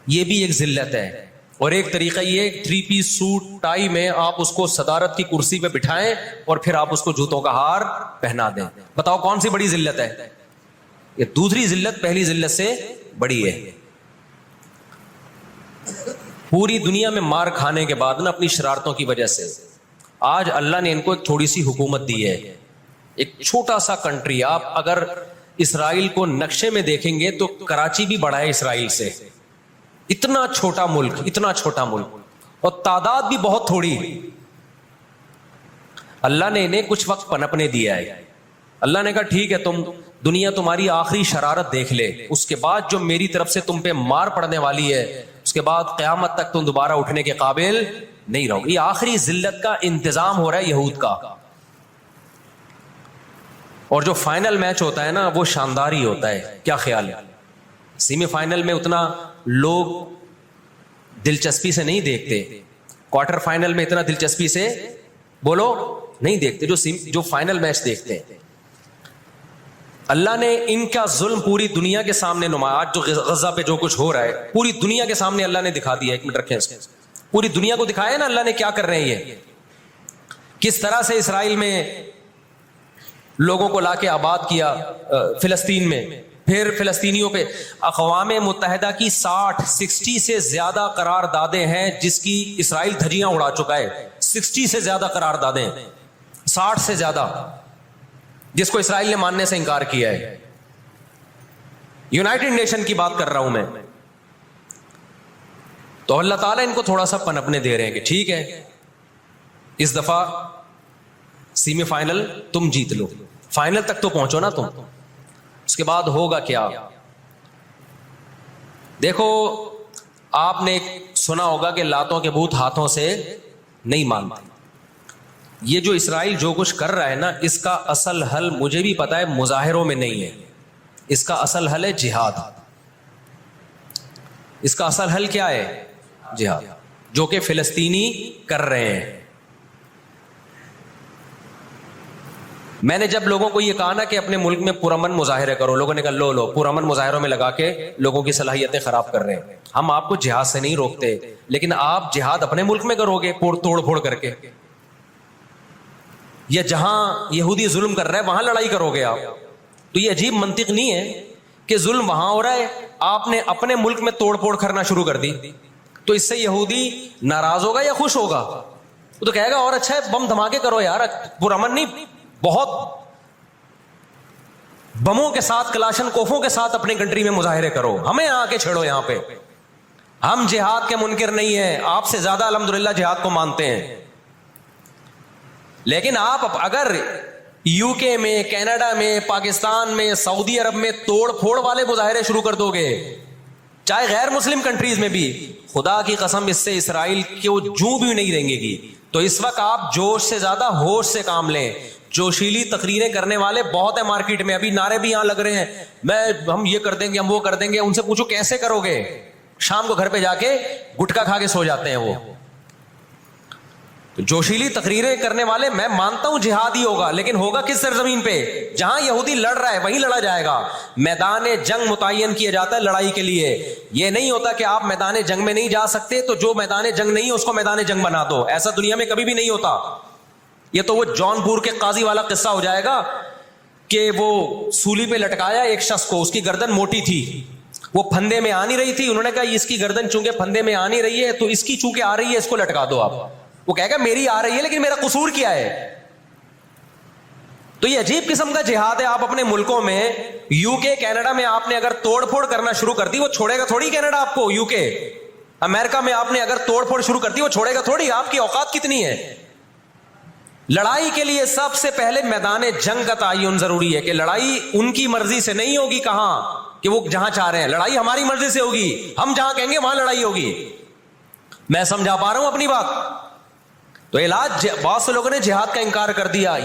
یہ بھی ایک ذلت ہے. اور ایک طریقہ یہ 3 پیس سوٹ ٹائی میں آپ اس کو صدارت کی کرسی پہ بٹھائیں اور پھر آپ اس کو جوتوں کا ہار پہنا دیں. بتاؤ کون سی بڑی ذلت ہے؟ یہ دوسری ذلت پہلی ذلت سے بڑی ہے. پوری دنیا میں مار کھانے کے بعد نا اپنی شرارتوں کی وجہ سے آج اللہ نے ان کو ایک تھوڑی سی حکومت دی ہے. ایک چھوٹا سا کنٹری, آپ اگر اسرائیل کو نقشے میں دیکھیں گے تو کراچی بھی بڑا ہے اسرائیل سے. اتنا چھوٹا ملک, اتنا چھوٹا ملک, اور تعداد بھی بہت تھوڑی. اللہ نے انہیں کچھ وقت پنپنے دیا ہے. اللہ نے کہا ٹھیک ہے تم دنیا تمہاری آخری شرارت دیکھ لے, اس کے بعد جو میری طرف سے تم پہ مار پڑنے والی ہے اس کے بعد قیامت تک تم دوبارہ اٹھنے کے قابل نہیں رہو. یہ آخری ذلت کا انتظام ہو رہا ہے یہود کا. اور جو فائنل میچ ہوتا ہے نا وہ شاندار ہی ہوتا ہے. کیا خیال ہے؟ سیمی فائنل میں اتنا لوگ دلچسپی سے نہیں دیکھتے, کوارٹر فائنل میں اتنا دلچسپی سے بولو نہیں دیکھتے جو فائنل میچ دیکھتے ہیں. اللہ نے ان کا ظلم پوری دنیا کے سامنے نمایا. آج جو غزہ پہ جو کچھ ہو رہا ہے پوری دنیا کے سامنے اللہ نے دکھا دیا. ایک منٹ رکھیں, پوری دنیا کو دکھایا نا اللہ نے کیا کر رہے ہیں, یہ کس طرح سے اسرائیل میں لوگوں کو لا کے آباد کیا, فلسطین میں پھر فلسطینیوں پہ اقوام متحدہ کی 60 سے زیادہ قراردادیں ہیں جس کی اسرائیل دھجیاں اڑا چکا ہے. 60 سے زیادہ قراردادیں، 60 سے زیادہ، جس کو اسرائیل نے ماننے سے انکار کیا ہے. یونائٹڈ نیشن کی بات کر رہا ہوں میں. تو اللہ تعالیٰ ان کو تھوڑا سا پنپنے دے رہے ہیں کہ ٹھیک ہے اس دفعہ سیمی فائنل تم جیت لو، فائنل تک تو پہنچو نا تم، اس کے بعد ہوگا کیا. دیکھو آپ نے سنا ہوگا کہ لاتوں کے بت ہاتھوں سے نہیں مانتے. یہ جو اسرائیل جو کچھ کر رہا ہے نا، اس کا اصل حل مجھے بھی پتا ہے مظاہروں میں نہیں ہے. اس کا اصل حل ہے جہاد. اس کا اصل حل کیا ہے؟ جہاد، جو کہ فلسطینی کر رہے ہیں. میں نے جب لوگوں کو یہ کہا نا کہ اپنے ملک میں پرامن مظاہرے کرو، لوگوں نے کہا لو پرامن مظاہروں میں لگا کے لوگوں کی صلاحیتیں خراب کر رہے ہیں. ہم آپ کو جہاد سے نہیں روکتے، لیکن آپ جہاد اپنے ملک میں کرو گے توڑ پھوڑ کر کے، یا جہاں یہودی ظلم کر رہا ہے وہاں لڑائی کرو گے آپ. تو یہ عجیب منطق نہیں ہے کہ ظلم وہاں ہو رہا ہے، آپ نے اپنے ملک میں توڑ پھوڑ کرنا شروع کر دی. تو اس سے یہودی ناراض ہوگا یا خوش ہوگا؟ وہ تو کہے گا اور اچھا ہے بم دھماکے کرو یار، پرامن نہیں، بہت بموں کے ساتھ کلاشن کوفوں کے ساتھ اپنی کنٹری میں مظاہرے کرو، ہمیں آ کے چھیڑو یہاں پہ. ہم جہاد کے منکر نہیں ہیں، آپ سے زیادہ الحمدللہ جہاد کو مانتے ہیں. لیکن آپ اگر یو کے میں، کینیڈا میں، پاکستان میں، سعودی عرب میں توڑ پھوڑ والے مظاہرے شروع کر دو گے، چاہے غیر مسلم کنٹریز میں بھی، خدا کی قسم اس سے اسرائیل کو جوں بھی نہیں دیں گی. تو اس وقت آپ جوش سے زیادہ ہوش سے کام لیں. جوشیلی تقریریں کرنے والے بہت ہیں مارکیٹ میں، ابھی نعرے بھی یہاں لگ رہے ہیں، ہم یہ کر دیں گے، ہم وہ کر دیں گے. ان سے پوچھو کیسے کرو گے؟ شام کو گھر پہ جا کے گٹکا کھا کے سو جاتے ہیں وہ. جوشیلی تقریریں کرنے والے، میں مانتا ہوں جہاد ہی ہوگا، لیکن ہوگا کس سرزمین پہ؟ جہاں یہودی لڑ رہا ہے وہیں لڑا جائے گا. میدان جنگ متعین کیا جاتا ہے لڑائی کے لیے. یہ نہیں ہوتا کہ آپ میدان جنگ میں نہیں جا سکتے تو جو میدان جنگ نہیں ہے اس کو میدان جنگ بنا دو. ایسا دنیا میں کبھی بھی نہیں ہوتا. یہ تو وہ جون پور کے قاضی والا قصہ ہو جائے گا کہ وہ سولی پہ لٹکایا ایک شخص کو، اس کی گردن موٹی تھی، وہ پھندے میں آ نہیں رہی تھی. انہوں نے کہا اس کی گردن چونکہ پھندے میں آ نہیں رہی ہے تو اس کی چونکہ آ رہی ہے اس کو لٹکا دو آپ. وہ کہے گا میری آ رہی ہے لیکن میرا قصور کیا ہے؟ تو یہ عجیب قسم کا جہاد ہے. آپ اپنے ملکوں میں، یو کے، کینیڈا میں آپ نے اگر توڑ پھوڑ کرنا شروع کر دی، وہ چھوڑے گا تھوڑی کینیڈا آپ کو. یو کے، امریکہ میں آپ نے اگر توڑ پھوڑ شروع کر دی، وہ چھوڑے گا تھوڑی. آپ کی اوقات کتنی ہے؟ لڑائی کے لیے سب سے پہلے میدان جنگ کا تعین ضروری ہے کہ لڑائی ان کی مرضی سے نہیں ہوگی. کہاں کہ وہ جہاں چاہ رہے ہیں، لڑائی ہماری مرضی سے ہوگی. ہم جہاں کہیں گے وہاں لڑائی ہوگی. میں سمجھا پا رہا ہوں اپنی بات؟ تو علاج، بہت سے لوگوں نے جہاد کا انکار کر دیا.